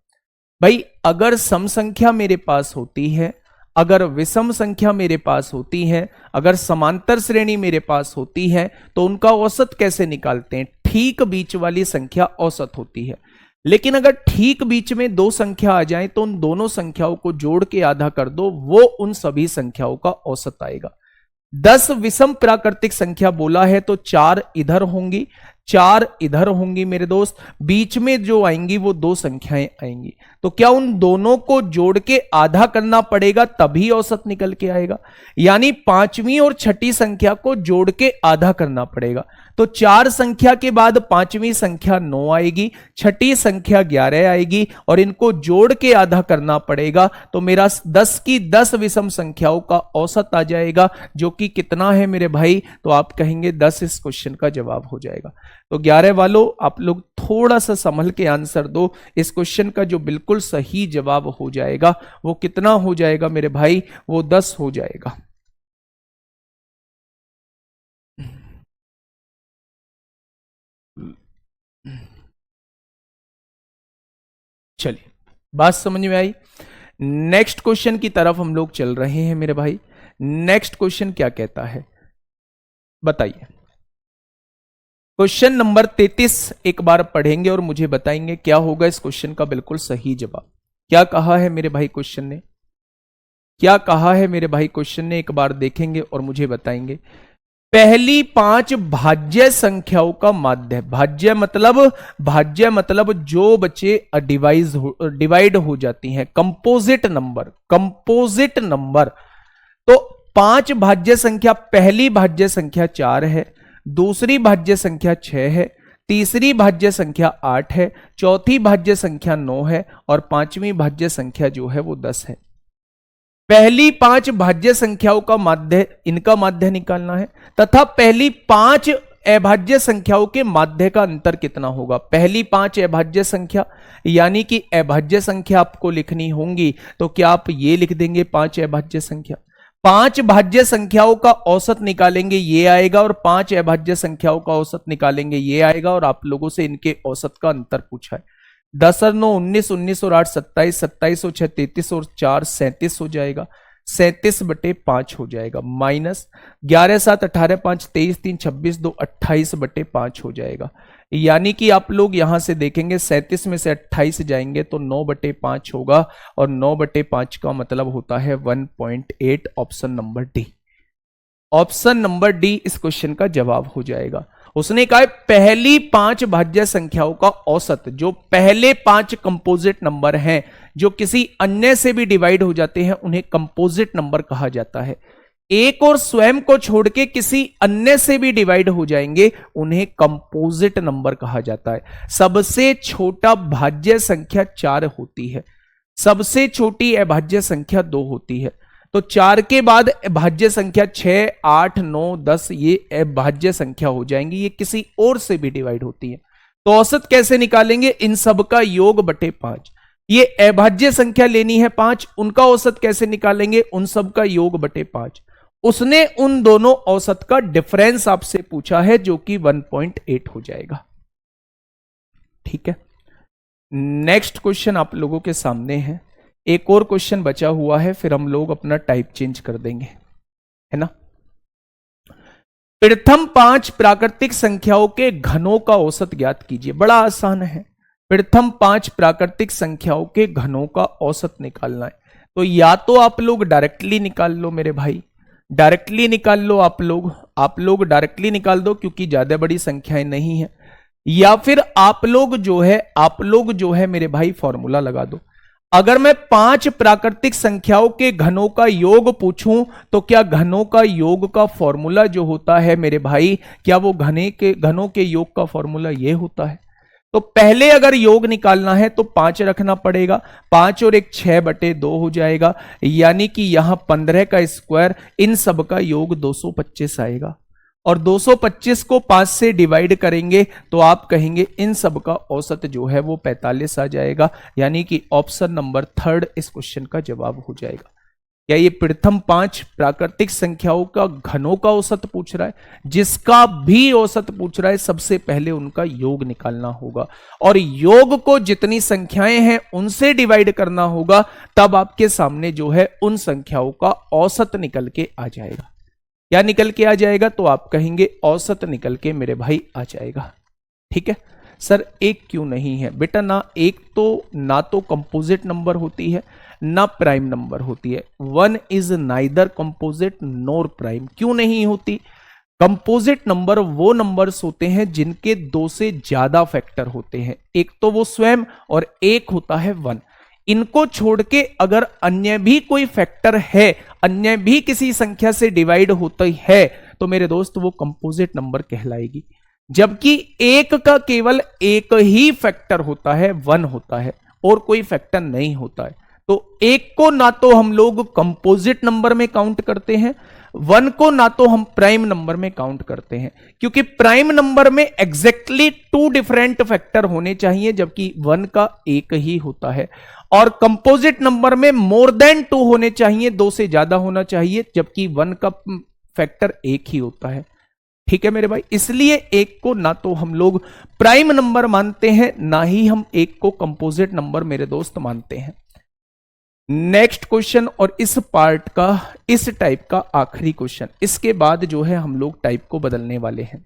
भाई अगर सम संख्या मेरे पास होती है, अगर विषम संख्या मेरे पास होती है, अगर समांतर श्रेणी मेरे पास होती है तो उनका औसत कैसे निकालते हैं? ठीक बीच वाली संख्या औसत होती है। लेकिन अगर ठीक बीच में 2 संख्या आ जाए तो उन दोनों संख्याओं को जोड़ के आधा कर दो, वो उन सभी संख्याओं का औसत आएगा। 10 विषम प्राकृतिक संख्या बोला है तो 4 इधर होंगी, 4 इधर होंगी मेरे दोस्त, बीच में जो आएंगी वो 2 संख्याएं आएंगी। तो क्या उन दोनों को जोड़ के आधा करना पड़ेगा तभी औसत निकल के आएगा, यानी 5वीं और 6ठी संख्या को जोड़ के आधा करना पड़ेगा। तो 4 संख्या के बाद 5वीं संख्या 9 आएगी, 6ठी संख्या 11 आएगी और इनको जोड़ के आधा करना पड़ेगा। तो मेरा 10 की 10 विषम संख्याओं का औसत आ जाएगा, जो कि कितना है मेरे भाई, तो आप कहेंगे 10 इस क्वेश्चन का जवाब हो जाएगा। तो 11 वालों आप लोग थोड़ा सा संभल के आंसर दो। इस क्वेश्चन का जो बिल्कुल सही जवाब हो जाएगा वो कितना हो जाएगा मेरे भाई, वो 10 हो जाएगा। चलिए, बात समझ में आई। नेक्स्ट क्वेश्चन की तरफ हम लोग चल रहे हैं मेरे भाई। नेक्स्ट क्वेश्चन क्या कहता है बताइए। क्वेश्चन नंबर 33 एक बार पढ़ेंगे और मुझे बताएंगे क्या होगा इस क्वेश्चन का बिल्कुल सही जवाब। क्या कहा है मेरे भाई क्वेश्चन ने, क्या कहा है मेरे भाई क्वेश्चन ने, एक बार देखेंगे और मुझे बताएंगे। पहली 5 भाज्य संख्याओं का माध्य, भाज्य मतलब जो बच्चे डिवाइड हो जाती हैं, कंपोजिट नंबर। तो 5 भाज्य संख्या, पहली भाज्य संख्या 4 है, दूसरी भाज्य संख्या 6 है, तीसरी भाज्य संख्या 8 है, चौथी भाज्य संख्या 9 है और 5वीं भाज्य संख्या जो है वो 10 है। पहली 5 भाज्य संख्याओं का माध्य, इनका माध्य निकालना है तथा पहली 5 अभाज्य संख्याओं के माध्य का अंतर कितना होगा। पहली 5 अभाज्य संख्या यानी कि अभाज्य संख्या आपको लिखनी होंगी, तो क्या आप ये लिख देंगे 5 अभाज्य संख्या। 5 भाज्य संख्याओं का औसत निकालेंगे ये आएगा और 5 अभाज्य संख्याओं का औसत निकालेंगे ये आएगा, और आप लोगों से इनके औसत का अंतर पूछा है। 10 और 9 19, 19 और 8 27, 27 और 6 33 और 4 37 हो जाएगा, 37/5 हो जाएगा, माइनस 11 7 18 5 23 3 26 2 28/5 हो जाएगा। यानी कि आप लोग यहां से देखेंगे 37 में से 28 जाएंगे तो 9/5 होगा, और 9/5 का मतलब होता है 1.8। Option number D, option number D इस क्वेश्चन का जवाब हो जाएगा। उसने कहा पहली 5 भाज्य संख्याओं का औसत, जो पहले 5 कंपोजिट नंबर हैं जो किसी अन्य से भी डिवाइड हो जाते हैं उन्हें कंपोजिट नंबर कहा जाता है। एक और स्वयं को छोड़ के किसी अन्य से भी डिवाइड हो जाएंगे उन्हें कंपोजिट नंबर कहा जाता है। सबसे छोटा भाज्य संख्या 4 होती है, सबसे छोटी अभाज्य संख्या 2 होती है। तो 4 के बाद भाज्य संख्या 6 8 9 10 ये भाज्य संख्या हो जाएंगी, ये किसी और से भी डिवाइड होती है। तो औसत कैसे निकालेंगे, इन सब का योग बटे 5। ये अभाज्य संख्या लेनी है 5, उनका औसत कैसे निकालेंगे, उन सब का योग बटे 5। उसने उन दोनों औसत का डिफरेंस आपसे पूछा है जो कि 1.8 हो जाएगा। ठीक है, नेक्स्ट क्वेश्चन आप लोगों के सामने है। एक और क्वेश्चन बचा हुआ है, फिर हम लोग अपना टाइप चेंज कर देंगे, है ना। प्रथम 5 प्राकृतिक संख्याओं के घनों का औसत ज्ञात कीजिए। बड़ा आसान है, प्रथम 5 प्राकृतिक संख्याओं के घनों का औसत निकालना है। तो या तो आप लोग डायरेक्टली निकाल लो मेरे भाई, डायरेक्टली निकाल लो, आप लोग डायरेक्टली निकाल दो क्योंकि ज्यादा बड़ी संख्याएं नहीं है, या फिर आप लोग जो है मेरे भाई फॉर्मूला लगा दो। अगर मैं 5 प्राकृतिक संख्याओं के घनों का योग पूछूं तो क्या घनों का योग का फॉर्मूला जो होता है मेरे भाई, क्या वो घनों के योग का फॉर्मूला ये होता है। तो पहले अगर योग निकालना है तो 5 रखना पड़ेगा, 5 और 1 6/2 हो जाएगा, यानी कि यहां 15 का स्क्वायर, इन सब का योग 225 आएगा, और 225 को 5 से डिवाइड करेंगे तो आप कहेंगे इन सब का औसत जो है वो 45 आ जाएगा, यानी कि ऑप्शन नंबर 3 इस क्वेश्चन का जवाब हो जाएगा। क्या ये प्रथम 5 प्राकृतिक संख्याओं का घनों का औसत पूछ रहा है, जिसका भी औसत पूछ रहा है सबसे पहले उनका योग निकालना होगा, और योग को जितनी संख्याएं हैं उनसे डिवाइड करना होगा, तब आपके सामने जो है उन संख्याओं का औसत निकल के आ जाएगा। क्या निकल के आ जाएगा, तो आप कहेंगे औसत निकल के मेरे भाई आ जाएगा। ठीक है सर, एक क्यों नहीं है बेटा, ना तो कंपोजिट नंबर होती है ना प्राइम नंबर होती है। 1 is neither composite NOR prime. क्यों नहीं होती, कंपोजिट नंबर वो नंबर्स होते हैं जिनके दो से ज्यादा फैक्टर होते हैं, एक तो वो स्वयं और एक होता है 1। इनको छोड़ के अगर अन्य भी कोई फैक्टर है, अन्य भी किसी संख्या से डिवाइड होती है, तो मेरे दोस्त वो कंपोजिट नंबर कहलाएगी। जबकि एक का केवल एक ही फैक्टर होता है, 1 होता है, और कोई फैक्टर नहीं होता है। तो एक को ना तो हम लोग कंपोजिट नंबर में काउंट करते हैं, 1 को ना तो हम प्राइम नंबर में काउंट करते हैं, क्योंकि प्राइम नंबर में एग्जैक्टली 2 डिफरेंट फैक्टर होने चाहिए, जबकि 1 का एक ही होता है। और कंपोजिट नंबर में मोर देन 2 होने चाहिए, 2 से ज्यादा होना चाहिए, जबकि 1 का फैक्टर एक ही होता है। ठीक है मेरे भाई, इसलिए एक को ना तो हम लोग प्राइम नंबर मानते हैं, ना ही हम एक को कंपोजिट नंबर मेरे दोस्त मानते हैं। नेक्स्ट क्वेश्चन, और इस पार्ट का, इस टाइप का आखिरी क्वेश्चन, इसके बाद जो है हम लोग टाइप को बदलने वाले हैं।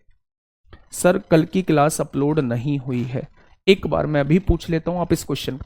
सर कल की क्लास अपलोड नहीं हुई है, एक बार मैं अभी पूछ लेता हूं आप इस क्वेश्चन।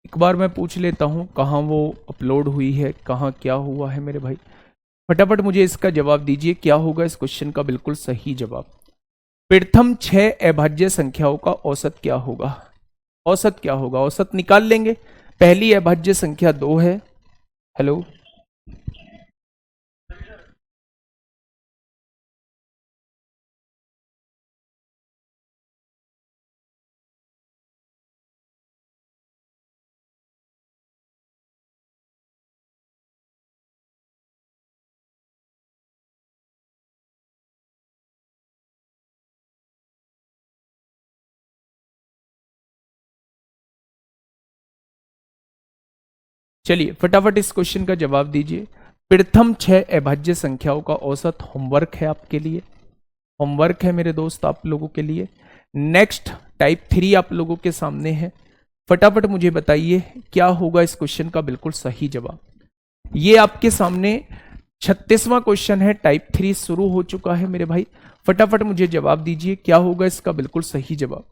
एक बार मैं पूछ लेता हूं कहां वो अपलोड हुई है, कहां क्या हुआ है मेरे भाई। फटाफट मुझे इसका जवाब दीजिए, क्या होगा इस क्वेश्चन का बिल्कुल सही जवाब। प्रथम 6 अभाज्य संख्याओं का औसत क्या होगा? औसत क्या होगा? औसत निकाल लेंगे। पहली अभाज्य संख्या 2 है। हेलो, चलिए फटाफट इस क्वेश्चन का जवाब दीजिए। प्रथम 6 अभाज्य संख्याओं का औसत होमवर्क है आपके लिए, होमवर्क है मेरे दोस्त आप लोगों के लिए। नेक्स्ट टाइप 3 आप लोगों के सामने है। फटाफट मुझे बताइए क्या होगा इस क्वेश्चन का बिल्कुल सही जवाब। ये आपके सामने 36वां क्वेश्चन है, टाइप 3 शुरू हो चुका है मेरे भाई। फटाफट मुझे जवाब दीजिए क्या होगा इसका बिल्कुल सही जवाब।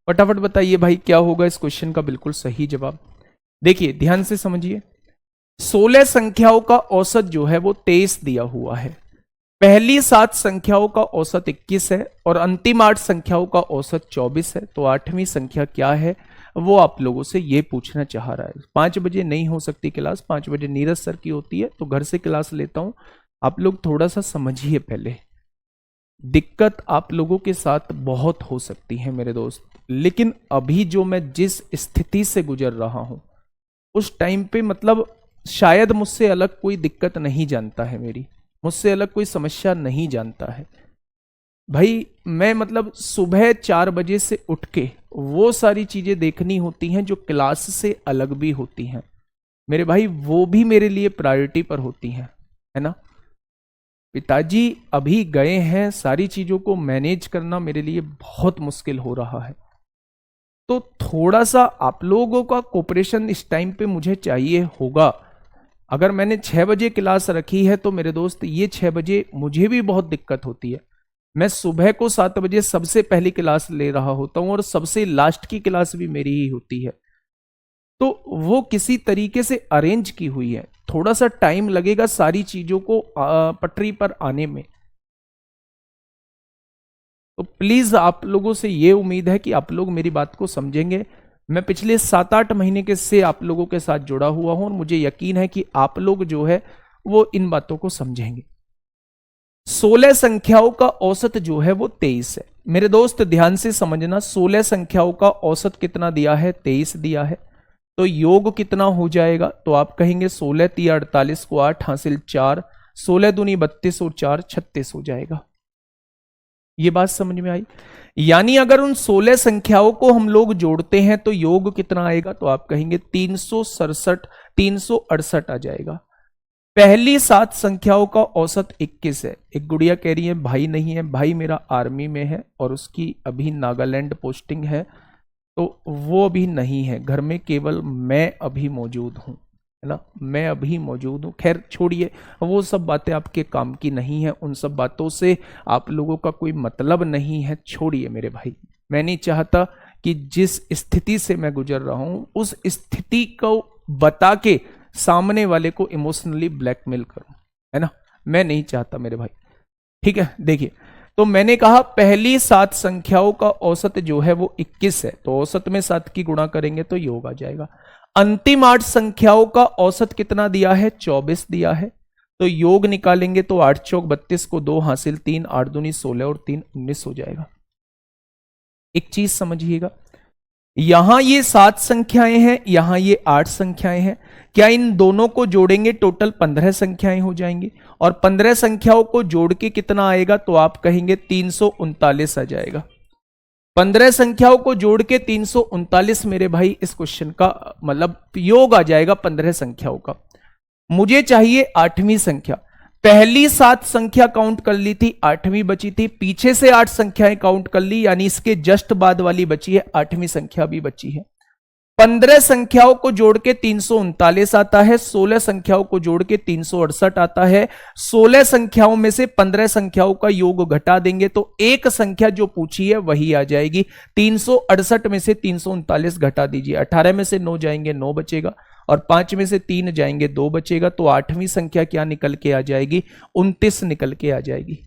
फटाफट बताइए भाई क्या होगा इस क्वेश्चन का बिल्कुल सही जवाब। देखिए ध्यान से समझिए, 16 संख्याओं का औसत जो है वो 23 दिया हुआ है, पहली 7 संख्याओं का औसत 21 है, और अंतिम 8 संख्याओं का औसत 24 है। तो 8वीं संख्या क्या है वो आप लोगों से ये पूछना चाह रहा है। 5 बजे नहीं हो सकती क्लास, 5 बजे नीरज सर की होती है, तो घर से क्लास लेता हूं। आप लोग थोड़ा सा समझिए पहले, दिक्कत आप लोगों के साथ बहुत हो सकती है मेरे दोस्त, लेकिन अभी जो मैं जिस स्थिति से गुजर रहा हूं उस टाइम पे मतलब शायद मुझसे अलग कोई दिक्कत नहीं जानता है, मेरी मुझसे अलग कोई समस्या नहीं जानता है भाई। मैं मतलब सुबह 4 बजे से उठ के वो सारी चीजें देखनी होती हैं जो क्लास से अलग भी होती हैं मेरे भाई, वो भी मेरे लिए प्रायोरिटी पर होती हैं, है ना। पिताजी अभी गए हैं, सारी चीजों को मैनेज करना मेरे लिए बहुत मुश्किल हो रहा है। तो थोड़ा सा आप लोगों का कोऑपरेशन इस टाइम पे मुझे चाहिए होगा। अगर मैंने 6 बजे क्लास रखी है तो मेरे दोस्त ये 6 बजे मुझे भी बहुत दिक्कत होती है। मैं सुबह को 7 बजे सबसे पहली क्लास ले रहा होता हूं और सबसे लास्ट की क्लास भी मेरी ही होती है। तो वो किसी तरीके से अरेंज की हुई है, थोड़ा सा टाइम लगेगा सारी चीजों को पटरी पर आने में। तो प्लीज आप लोगों से ये उम्मीद है कि आप लोग मेरी बात को समझेंगे। मैं पिछले 7-8 महीने के से आप लोगों के साथ जुड़ा हुआ हूं और मुझे यकीन है कि आप लोग जो है वो इन बातों को समझेंगे। 16 संख्याओं का औसत जो है वो 23 है। मेरे दोस्त ध्यान से समझना, 16 संख्याओं का औसत कितना दिया है? 23 दिया है। तो योग कितना हो जाएगा? तो आप कहेंगे 16 3 48 को 8 हासिल 4, 16 दूनी 32 और 4 36 हो जाएगा। ये बात समझ में आई? यानी अगर उन 16 संख्याओं को हम लोग जोड़ते हैं तो योग कितना आएगा? तो आप कहेंगे 368 आ जाएगा। पहली 7 संख्याओं का औसत 21 है। एक गुड़िया कह रही है भाई नहीं है, भाई मेरा आर्मी में है और उसकी अभी नागालैंड पोस्टिंग है, तो वो अभी नहीं है, घर में केवल मैं अभी मौजूद हूं, है ना, मैं अभी मौजूद हूं। खैर छोड़िए, वो सब बातें आपके काम की नहीं है, उन सब बातों से आप लोगों का कोई मतलब नहीं है, छोड़िए मेरे भाई। मैं नहीं चाहता कि जिस स्थिति से मैं गुजर रहा हूं उस स्थिति को बता के सामने वाले को इमोशनली ब्लैकमेल करूं, है ना, मैं नहीं चाहता मेरे भाई। ठीक है, देखिए, तो मैंने कहा पहली 7 संख्याओं का औसत जो है वो 21 है, तो औसत में 7 की गुणा करेंगे तो योग आ जाएगा। अंतिम 8 संख्याओं का औसत कितना दिया है? 24 दिया है। तो योग निकालेंगे तो 8 चौक 32 को 2 हासिल 3, 8 दूनी 16 और 3 19 हो जाएगा। एक चीज समझिएगा, यहां ये 7 संख्याएं हैं, यहां ये 8 संख्याएं हैं। क्या इन दोनों को जोड़ेंगे टोटल 15 संख्याएं हो जाएंगी, और 15 संख्याओं को जोड़ के कितना आएगा? तो आप कहेंगे 339 आ जाएगा। 15 संख्याओं को जोड़ के 339 मेरे भाई इस क्वेश्चन का मतलब योग आ जाएगा 15 संख्याओं का। मुझे चाहिए 8वीं संख्या। पहली 7 संख्या काउंट कर ली थी, 8वीं बची थी, पीछे से 8 संख्याएं काउंट कर ली, यानी इसके जस्ट बाद वाली बची है, 8वीं संख्या भी बची है। 15 संख्याओं को जोड़ के 339 आता है, 16 संख्याओं को जोड़ के 368 आता है। 16 संख्याओं में से 15 संख्याओं का योग घटा देंगे तो एक संख्या जो पूछी है वही आ जाएगी। 368 में से 339 घटा दीजिए, 18 में से 9 जाएंगे 9 बचेगा, और 5 में से 3 जाएंगे 2 बचेगा, तो 8वीं संख्या क्या निकल के आ जाएगी? 29 निकल के आ जाएगी।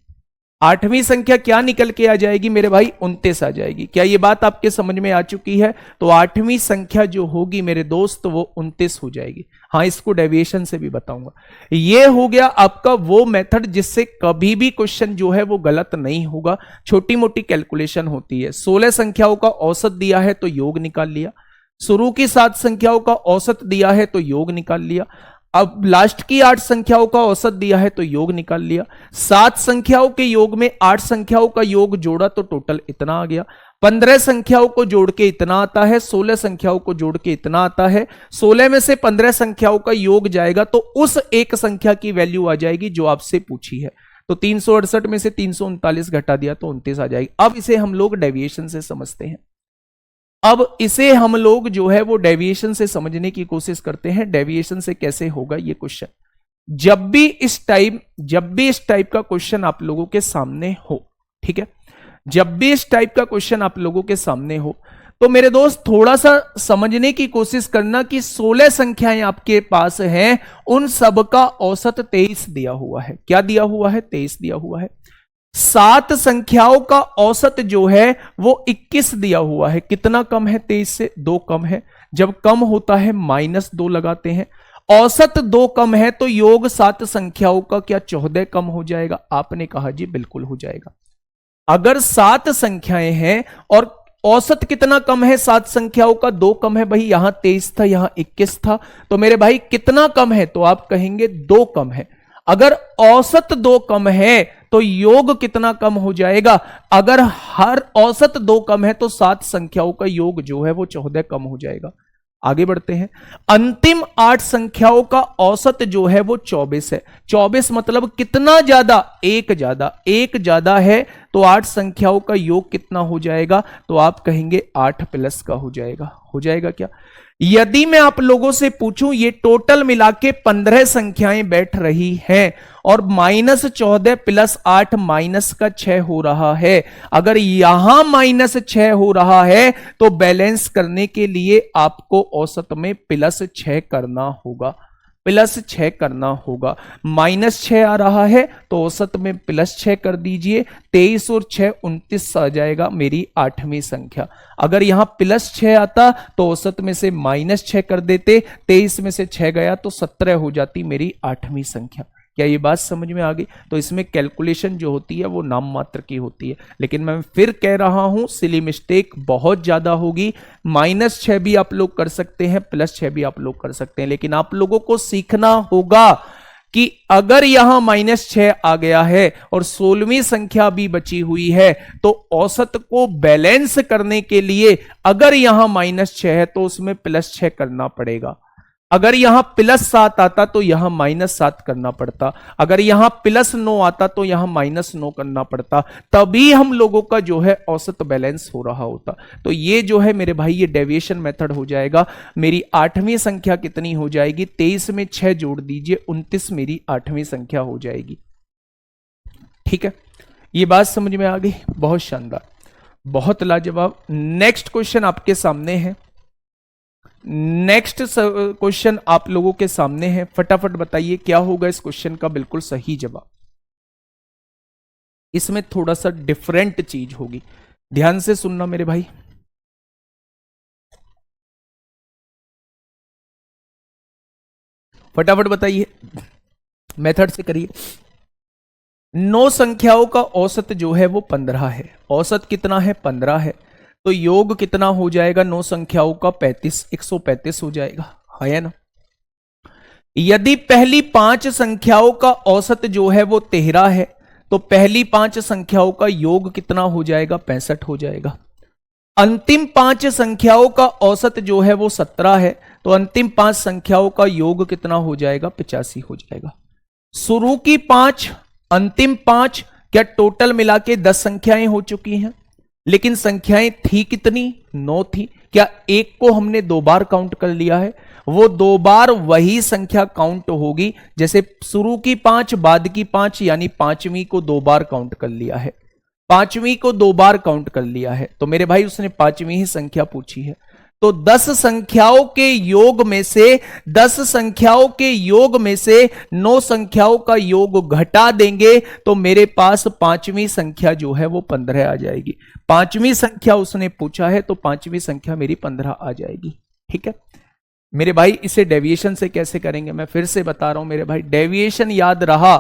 8वीं संख्या क्या निकल के आ जाएगी मेरे भाई? 29 आ जाएगी। क्या ये बात आपके समझ में आ चुकी है? तो 8वीं संख्या जो होगी मेरे दोस्त वो 29 हो जाएगी। हाँ, इसको डेविएशन से भी बताऊंगा। ये हो गया आपका वो मेथड जिससे कभी भी क्वेश्चन जो है वो गलत नहीं होगा। छोटी मोटी कैलकुलेशन होती है। 16 संख्याओं का औसत दिया है तो योग निकाल लिया, शुरू की 7 संख्याओं का औसत दिया है तो योग निकाल लिया, अब लास्ट की 8 संख्याओं का औसत दिया है तो योग निकाल लिया। 7 संख्याओं के योग में 8 संख्याओं का योग जोड़ा तो टोटल इतना आ गया। 15 संख्याओं को जोड़ के इतना आता है, 16 संख्याओं को जोड़ के इतना आता है। 16 में से 15 संख्याओं का योग जाएगा तो उस एक संख्या की वैल्यू आ जाएगी जो आपसे पूछी है। तो 368 में से 339 घटा दिया तो 29 आ जाएगी। अब इसे हम लोग डेविएशन से समझते हैं। अब इसे हम लोग जो है वो डेविएशन से समझने की कोशिश करते हैं। डेविएशन से कैसे होगा ये क्वेश्चन? जब भी इस टाइप का क्वेश्चन आप लोगों के सामने हो, ठीक है, जब भी इस टाइप का क्वेश्चन आप लोगों के सामने हो तो मेरे दोस्त थोड़ा सा समझने की कोशिश करना कि 16 संख्याएं आपके पास हैं, उन सब का औसत 23 दिया हुआ है। क्या दिया हुआ है? 23 दिया हुआ है। 7 संख्याओं का औसत जो है वो 21 दिया हुआ है। कितना कम है 23 से? 2 कम है। जब कम होता है -2 लगाते हैं। औसत 2 कम है तो योग 7 संख्याओं का क्या 14 कम हो जाएगा? आपने कहा जी बिल्कुल हो जाएगा। अगर 7 संख्याएं हैं और औसत कितना कम है? 7 संख्याओं का 2 कम है। भाई यहां 23 था, यहां 21 था, तो मेरे भाई कितना कम है? तो आप कहेंगे 2 कम है। अगर औसत 2 कम है तो योग कितना कम हो जाएगा? अगर हर औसत 2 कम है तो 7 संख्याओं का योग जो है वो 14 कम हो जाएगा। आगे बढ़ते हैं। अंतिम 8 संख्याओं का औसत जो है वो 24 है। 24 मतलब कितना ज्यादा? 1 ज्यादा। 1 ज्यादा है तो 8 संख्याओं का योग कितना हो जाएगा? तो आप कहेंगे 8 प्लस का हो जाएगा। हो जाएगा क्या? यदि मैं आप लोगों से पूछूं, ये टोटल मिला के 15 संख्याएं बैठ रही हैं और -14 + 8 -6 हो रहा है। अगर यहां -6 हो रहा है तो बैलेंस करने के लिए आपको औसत में +6 करना होगा, +6 करना होगा। -6 आ रहा है तो औसत में +6 कर दीजिए। 23 और 6 29 आ जाएगा मेरी 8वीं संख्या। अगर यहां +6 आता तो औसत में से -6 कर देते, 23 में से 6 गया तो 17 हो जाती मेरी 8वीं संख्या। क्या ये बात समझ में आ गई? तो इसमें कैलकुलेशन जो होती है वो नाम मात्र की होती है, लेकिन मैं फिर कह रहा हूं सिली मिस्टेक बहुत ज्यादा होगी। -6 भी आप लोग कर सकते हैं, +6 भी आप लोग कर सकते हैं, लेकिन आप लोगों को सीखना होगा कि अगर यहां -6 आ गया है और 16वीं संख्या भी बची हुई है तो औसत को बैलेंस करने के लिए अगर यहां -6 है तो उसमें +6 करना पड़ेगा। अगर यहां +7 आता तो यहां -7 करना पड़ता, अगर यहां +9 आता तो यहां -9 करना पड़ता, तभी हम लोगों का जो है औसत बैलेंस हो रहा होता। तो ये जो है मेरे भाई ये डेविएशन मेथड हो जाएगा। मेरी 8वीं संख्या कितनी हो जाएगी? 23 में 6 जोड़ दीजिए, 29 मेरी 8वीं संख्या हो जाएगी। ठीक है, ये बात समझ में आ गई? बहुत शानदार, बहुत लाजवाब। नेक्स्ट क्वेश्चन आपके सामने है, नेक्स्ट क्वेश्चन आप लोगों के सामने है। फटाफट बताइए क्या होगा इस क्वेश्चन का बिल्कुल सही जवाब। इसमें थोड़ा सा डिफरेंट चीज होगी, ध्यान से सुनना मेरे भाई। फटाफट बताइए, मेथड से करिए। 9 संख्याओं का औसत जो है वो 15 है। औसत कितना है? 15 है। तो योग कितना हो जाएगा 9 संख्याओं का? 35, 135 हो जाएगा, है ना? यदि पहली 5 संख्याओं का औसत जो है वो 13 है तो पहली 5 संख्याओं का योग कितना हो जाएगा? 65 हो जाएगा। अंतिम 5 संख्याओं का औसत जो है वो 17 है तो अंतिम 5 संख्याओं का योग कितना हो जाएगा? 85 हो जाएगा। शुरू की 5, अंतिम 5, क्या टोटल मिला के 10 संख्याएं हो चुकी हैं? लेकिन संख्याएं थी कितनी? 9 थी। क्या एक को हमने 2 बार काउंट कर लिया है? वो 2 बार वही संख्या काउंट होगी जैसे शुरू की 5 बाद की 5, यानी 5वीं को 2 बार काउंट कर लिया है, 5वीं को 2 बार काउंट कर लिया है। तो मेरे भाई उसने 5वीं ही संख्या पूछी है। तो 10 संख्याओं के योग में से 10 संख्याओं के योग में से 9 संख्याओं का योग घटा देंगे तो मेरे पास 5वीं संख्या जो है वो 15 आ जाएगी। 5वीं संख्या उसने पूछा है तो 5वीं संख्या मेरी 15 आ जाएगी। ठीक है मेरे भाई, इसे डेविएशन से कैसे करेंगे मैं फिर से बता रहा हूं मेरे भाई। डेविएशन याद रहा,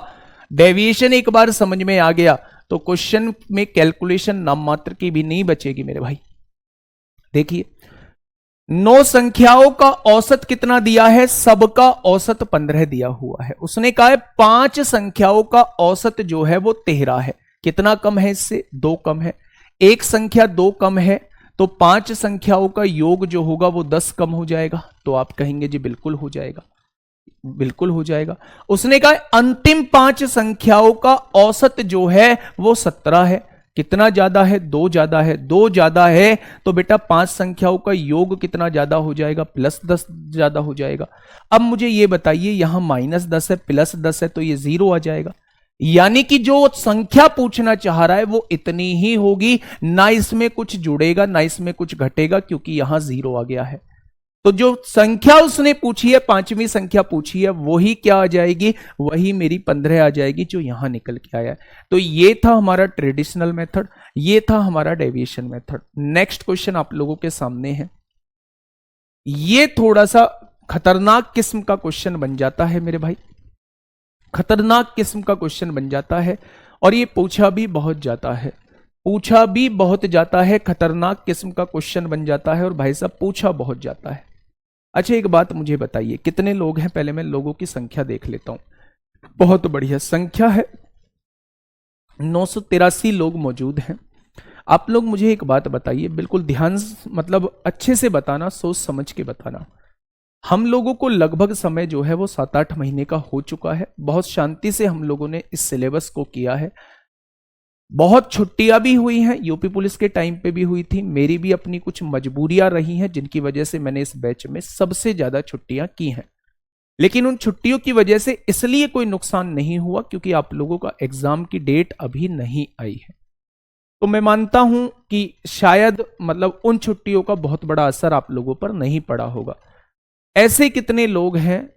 डेविएशन एक बार समझ में आ गया तो क्वेश्चन में कैलकुलेशन नाम मात्र की भी नहीं बचेगी मेरे भाई। देखिए 9 संख्याओं का औसत कितना दिया है? सबका औसत 15 दिया हुआ है। उसने कहा है 5 संख्याओं का औसत जो है वो 13 है। कितना कम है इससे? 2 कम है। एक संख्या 2 कम है तो 5 संख्याओं का योग जो होगा वो 10 कम हो जाएगा। तो आप कहेंगे जी बिल्कुल हो जाएगा, बिल्कुल हो जाएगा। उसने कहा अंतिम 5 संख्याओं का औसत जो है वो 17 है। कितना ज्यादा है? 2 ज्यादा है। 2 ज्यादा है तो बेटा 5 संख्याओं का योग कितना ज्यादा हो जाएगा? +10 ज्यादा हो जाएगा। अब मुझे ये बताइए यहां -10 है +10 है तो ये 0 आ जाएगा, यानी कि जो संख्या पूछना चाह रहा है वो इतनी ही होगी, ना इसमें कुछ जुड़ेगा ना इसमें कुछ घटेगा, क्योंकि यहां 0 आ गया है। तो जो संख्या उसने पूछी है, 5वीं संख्या पूछी है, वही क्या आ जाएगी? वही मेरी 15 आ जाएगी जो यहां निकल के आया है। तो ये था हमारा ट्रेडिशनल मेथड, ये था हमारा डेविएशन मेथड। नेक्स्ट क्वेश्चन आप लोगों के सामने है। ये थोड़ा सा खतरनाक किस्म का क्वेश्चन बन जाता है मेरे भाई, खतरनाक किस्म का क्वेश्चन बन जाता है और ये पूछा भी बहुत जाता है, पूछा भी बहुत जाता है। खतरनाक किस्म का क्वेश्चन बन जाता है और भाई साहब पूछा बहुत जाता है। अच्छा एक बात मुझे बताइए कितने लोग हैं? पहले मैं लोगों की संख्या देख लेता हूं। बहुत बढ़िया संख्या है, 983 लोग मौजूद हैं। आप लोग मुझे एक बात बताइए, बिल्कुल ध्यान मतलब अच्छे से बताना, सोच समझ के बताना। हम लोगों को लगभग समय जो है वो 7-8 महीने का हो चुका है। बहुत शांति से हम लोगों ने इस सिलेबस को किया है। बहुत छुट्टियां भी हुई हैं, यूपी पुलिस के टाइम पे भी हुई थी, मेरी भी अपनी कुछ मजबूरियां रही हैं जिनकी वजह से मैंने इस बैच में सबसे ज्यादा छुट्टियां की हैं। लेकिन उन छुट्टियों की वजह से इसलिए कोई नुकसान नहीं हुआ क्योंकि आप लोगों का एग्जाम की डेट अभी नहीं आई है। तो मैं मानता हूं कि शायद मतलब उन छुट्टियों का बहुत बड़ा असर आप लोगों पर नहीं पड़ा होगा। ऐसे कितने लोग हैं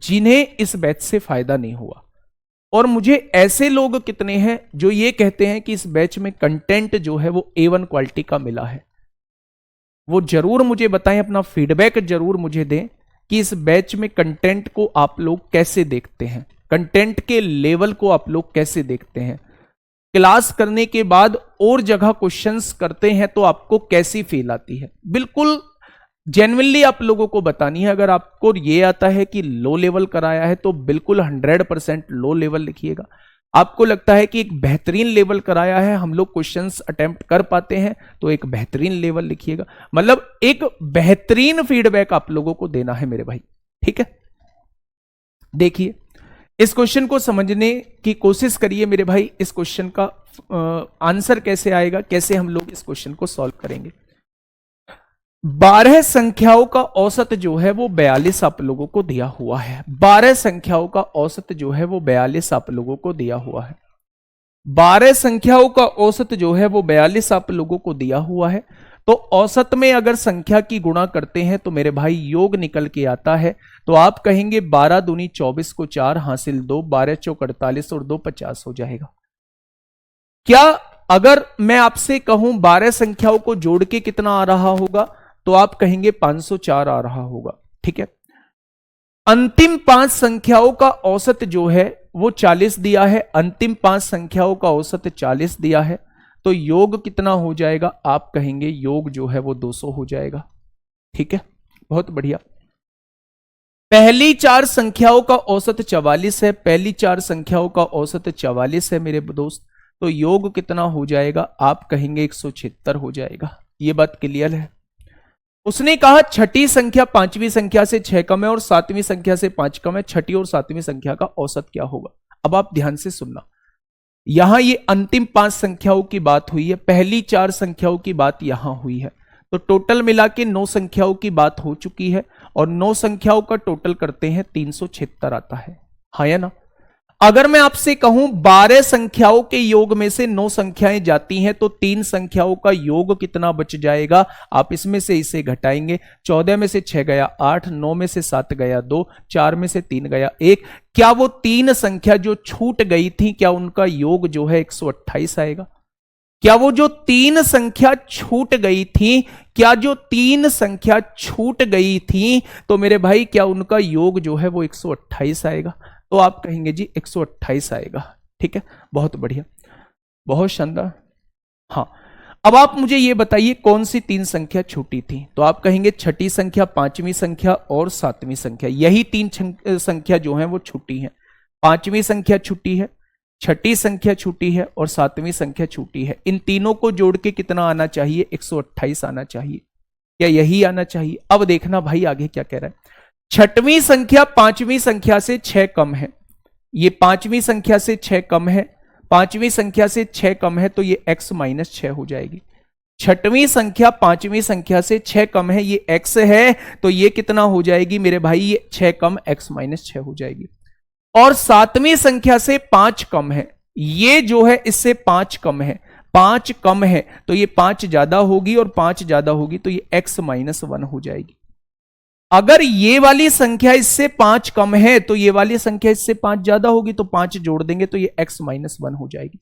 जिन्हें इस बैच से फायदा नहीं हुआ, और मुझे ऐसे लोग कितने हैं जो ये कहते हैं कि इस बैच में कंटेंट जो है वो A1 क्वालिटी का मिला है। वो जरूर मुझे बताएं, अपना फीडबैक जरूर मुझे दें कि इस बैच में कंटेंट को आप लोग कैसे देखते हैं, कंटेंट के लेवल को आप लोग कैसे देखते हैं, क्लास करने के बाद और जगह क्वेश्चंस करते हैं तो आपको कैसी फील आती है। बिल्कुल जेन्युइनली आप लोगों को बतानी है। अगर आपको ये आता है कि लो लेवल कराया है तो बिल्कुल 100% लो लेवल लिखिएगा। आपको लगता है कि एक बेहतरीन लेवल कराया है, हम लोग क्वेश्चंस अटेम्प्ट कर पाते हैं, तो एक बेहतरीन लेवल लिखिएगा। मतलब एक बेहतरीन फीडबैक आप लोगों को देना है मेरे भाई, ठीक है। देखिए इस क्वेश्चन को समझने की कोशिश करिए मेरे भाई। इस क्वेश्चन का आंसर कैसे आएगा, कैसे हम लोग इस क्वेश्चन को सॉल्व करेंगे। 12 संख्याओं का औसत जो है वो 42 आप लोगों को दिया हुआ है। 12 संख्याओं का औसत जो है वो 42 आप लोगों को दिया हुआ है। 12 संख्याओं का औसत जो है वो 42 आप लोगों को दिया हुआ है। तो औसत में अगर संख्या की गुणा करते हैं तो मेरे भाई योग निकल के आता है। तो आप कहेंगे 12 दूनी 24 को 4 हासिल 2, 12 चौक 48 और 2 50 हो जाएगा। क्या अगर मैं आपसे कहूं 12 संख्याओं को जोड़ के कितना आ रहा होगा, तो आप कहेंगे 504 आ रहा होगा, ठीक है। अंतिम 5 संख्याओं का औसत जो है वो 40 दिया है, अंतिम 5 संख्याओं का औसत 40 दिया है, तो योग कितना हो जाएगा, आप कहेंगे योग जो है वो 200 हो जाएगा, ठीक है। बहुत बढ़िया। पहली 4 संख्याओं का औसत 44 है, पहली 4 संख्याओं का औसत 44 है मेरे दोस्त, तो योग कितना हो जाएगा, आप कहेंगे 176 हो जाएगा। ये बात क्लियर है। उसने कहा छठी संख्या पांचवी संख्या से 6 कम है और 7वीं संख्या से 5 कम है, छठी और 7वीं संख्या का औसत क्या होगा। अब आप ध्यान से सुनना, यहां ये अंतिम 5 संख्याओं की बात हुई है, पहली 4 संख्याओं की बात यहां हुई है, तो टोटल मिला के 9 संख्याओं की बात हो चुकी है और 9 संख्याओं का टोटल करते हैं 376 आता है, हाँ या ना। अगर मैं आपसे कहूं 12 संख्याओं के योग में से 9 संख्याएं जाती हैं तो 3 संख्याओं का योग कितना बच जाएगा, आप इसमें से इसे घटाएंगे। 14 में से 6 गया 8, 9 में से 7 गया 2, 4 में से 3 गया 1। क्या वो 3 संख्या जो छूट गई थी, क्या उनका योग जो है 128 आएगा। क्या वो जो 3 संख्या छूट गई थी, क्या जो 3 संख्या छूट गई थी, तो मेरे भाई क्या उनका योग जो है वो 128 आएगा। तो आप कहेंगे जी 128 आएगा, ठीक है। बहुत बढ़िया, बहुत शानदार। हाँ, अब आप मुझे ये बताइए कौन सी 3 संख्या छूटी थी, तो आप कहेंगे छठी संख्या, 5वीं संख्या और 7वीं संख्या, यही 3 संख्या जो है वो छूटी है। 5वीं संख्या छूटी है, छठी संख्या छूटी है और 7वीं संख्या छूटी है। इन तीनों को जोड़ के कितना आना चाहिए, 128 आना चाहिए, क्या यही आना चाहिए। अब देखना भाई आगे क्या कह रहा है। छठवीं संख्या 5वीं संख्या से 6 कम है, ये 5वीं संख्या से 6 कम है, 5वीं संख्या से 6 कम है, तो ये x माइनस 6 हो जाएगी। छठवीं संख्या 5वीं संख्या से 6 कम है, ये x है, तो ये कितना हो जाएगी मेरे भाई, ये 6 कम x माइनस 6 हो जाएगी। और 7वीं संख्या से 5 कम है, ये जो है इससे 5 कम है, 5 कम है तो ये 5 ज्यादा होगी और 5 ज्यादा होगी तो ये x माइनस 1 हो जाएगी। अगर ये वाली संख्या इससे 5 कम है तो ये वाली संख्या इससे 5 ज्यादा होगी, तो 5 जोड़ देंगे तो ये x माइनस 1 हो जाएगी।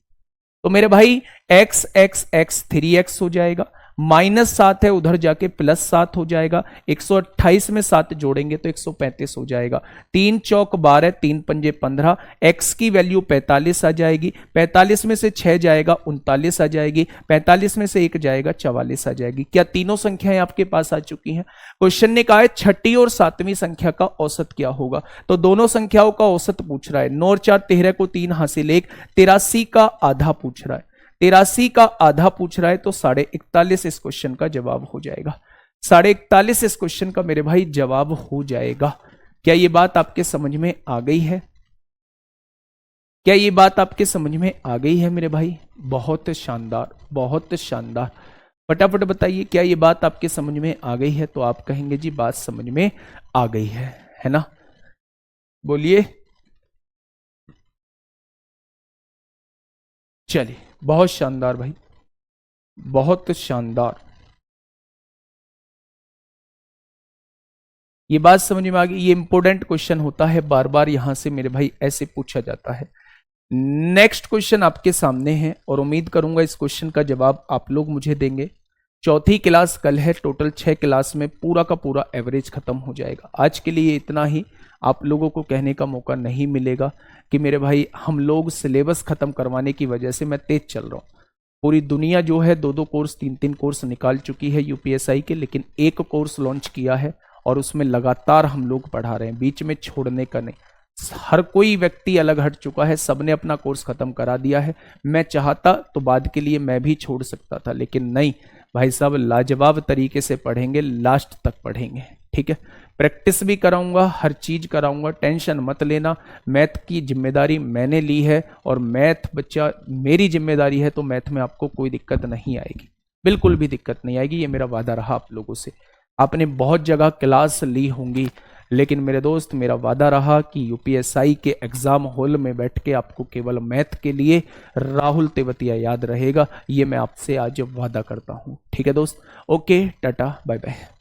तो मेरे भाई x x x 3x हो जाएगा, -7 है उधर जाके +7 हो जाएगा, 128 में 7 जोड़ेंगे तो 135 हो जाएगा। 3 चौक 12, 3 पंजे 15, x की वैल्यू 45 आ जाएगी, 45 में से 6 जाएगा 39 आ जाएगी, 45 में से 1 जाएगा 44 आ जाएगी। क्या तीनों संख्याएं आपके पास आ चुकी हैं। क्वेश्चन ने कहा है छठी और 7वीं संख्या का औसत क्या होगा, तो दोनों संख्याओं का औसत पूछ रहा है। 9 और 4 13 को 3 हासिल 1, 83 का आधा पूछ रहा है, 83 का आधा पूछ रहा है, तो 41.5 इस क्वेश्चन का जवाब हो जाएगा। 41.5 इस क्वेश्चन का मेरे भाई जवाब हो जाएगा। क्या ये बात आपके समझ में आ गई है। क्या ये बात आपके समझ में आ गई है मेरे भाई? बहुत शानदार, बहुत शानदार। फटाफट बताइए, क्या ये बात आपके समझ में आ गई है? तो आप कहेंगे जी बात समझ में आ गई है ना? बोलिए। चलिए, बहुत शानदार भाई, बहुत शानदार। ये बात समझ में आ गई। ये इंपॉर्टेंट क्वेश्चन होता है, बार बार यहां से मेरे भाई ऐसे पूछा जाता है। नेक्स्ट क्वेश्चन आपके सामने है और उम्मीद करूंगा इस क्वेश्चन का जवाब आप लोग मुझे देंगे। चौथी क्लास कल है, टोटल 6 क्लास में पूरा का पूरा एवरेज खत्म हो जाएगा। आज के लिए इतना ही। आप लोगों को कहने का मौका नहीं मिलेगा कि मेरे भाई हम लोग सिलेबस खत्म करवाने की वजह से मैं तेज चल रहा हूँ। पूरी दुनिया जो है 2-2 कोर्स 3-3 कोर्स निकाल चुकी है यूपीएसआई के, लेकिन एक कोर्स लॉन्च किया है और उसमें लगातार हम लोग पढ़ा रहे हैं, बीच में छोड़ने का नहीं। हर कोई व्यक्ति अलग हट चुका है, सबने अपना कोर्स खत्म करा दिया है। मैं चाहता तो बाद के लिए मैं भी छोड़ सकता था, लेकिन नहीं भाई साहब, लाजवाब तरीके से पढ़ेंगे, लास्ट तक पढ़ेंगे। ठीक है, प्रैक्टिस भी कराऊंगा, हर चीज कराऊंगा, टेंशन मत लेना। मैथ की जिम्मेदारी मैंने ली है और मैथ बच्चा मेरी जिम्मेदारी है, तो मैथ में आपको कोई दिक्कत नहीं आएगी, बिल्कुल भी दिक्कत नहीं आएगी। ये मेरा वादा रहा आप लोगों से। आपने बहुत जगह क्लास ली होंगी, लेकिन मेरे दोस्त मेरा वादा रहा कि यूपीएसआई के एग्जाम हॉल में बैठ के आपको केवल मैथ के लिए राहुल तेवतिया याद रहेगा। ये मैं आपसे आज वादा करता हूं। ठीक है दोस्त, ओके, टाटा, बाय बाय।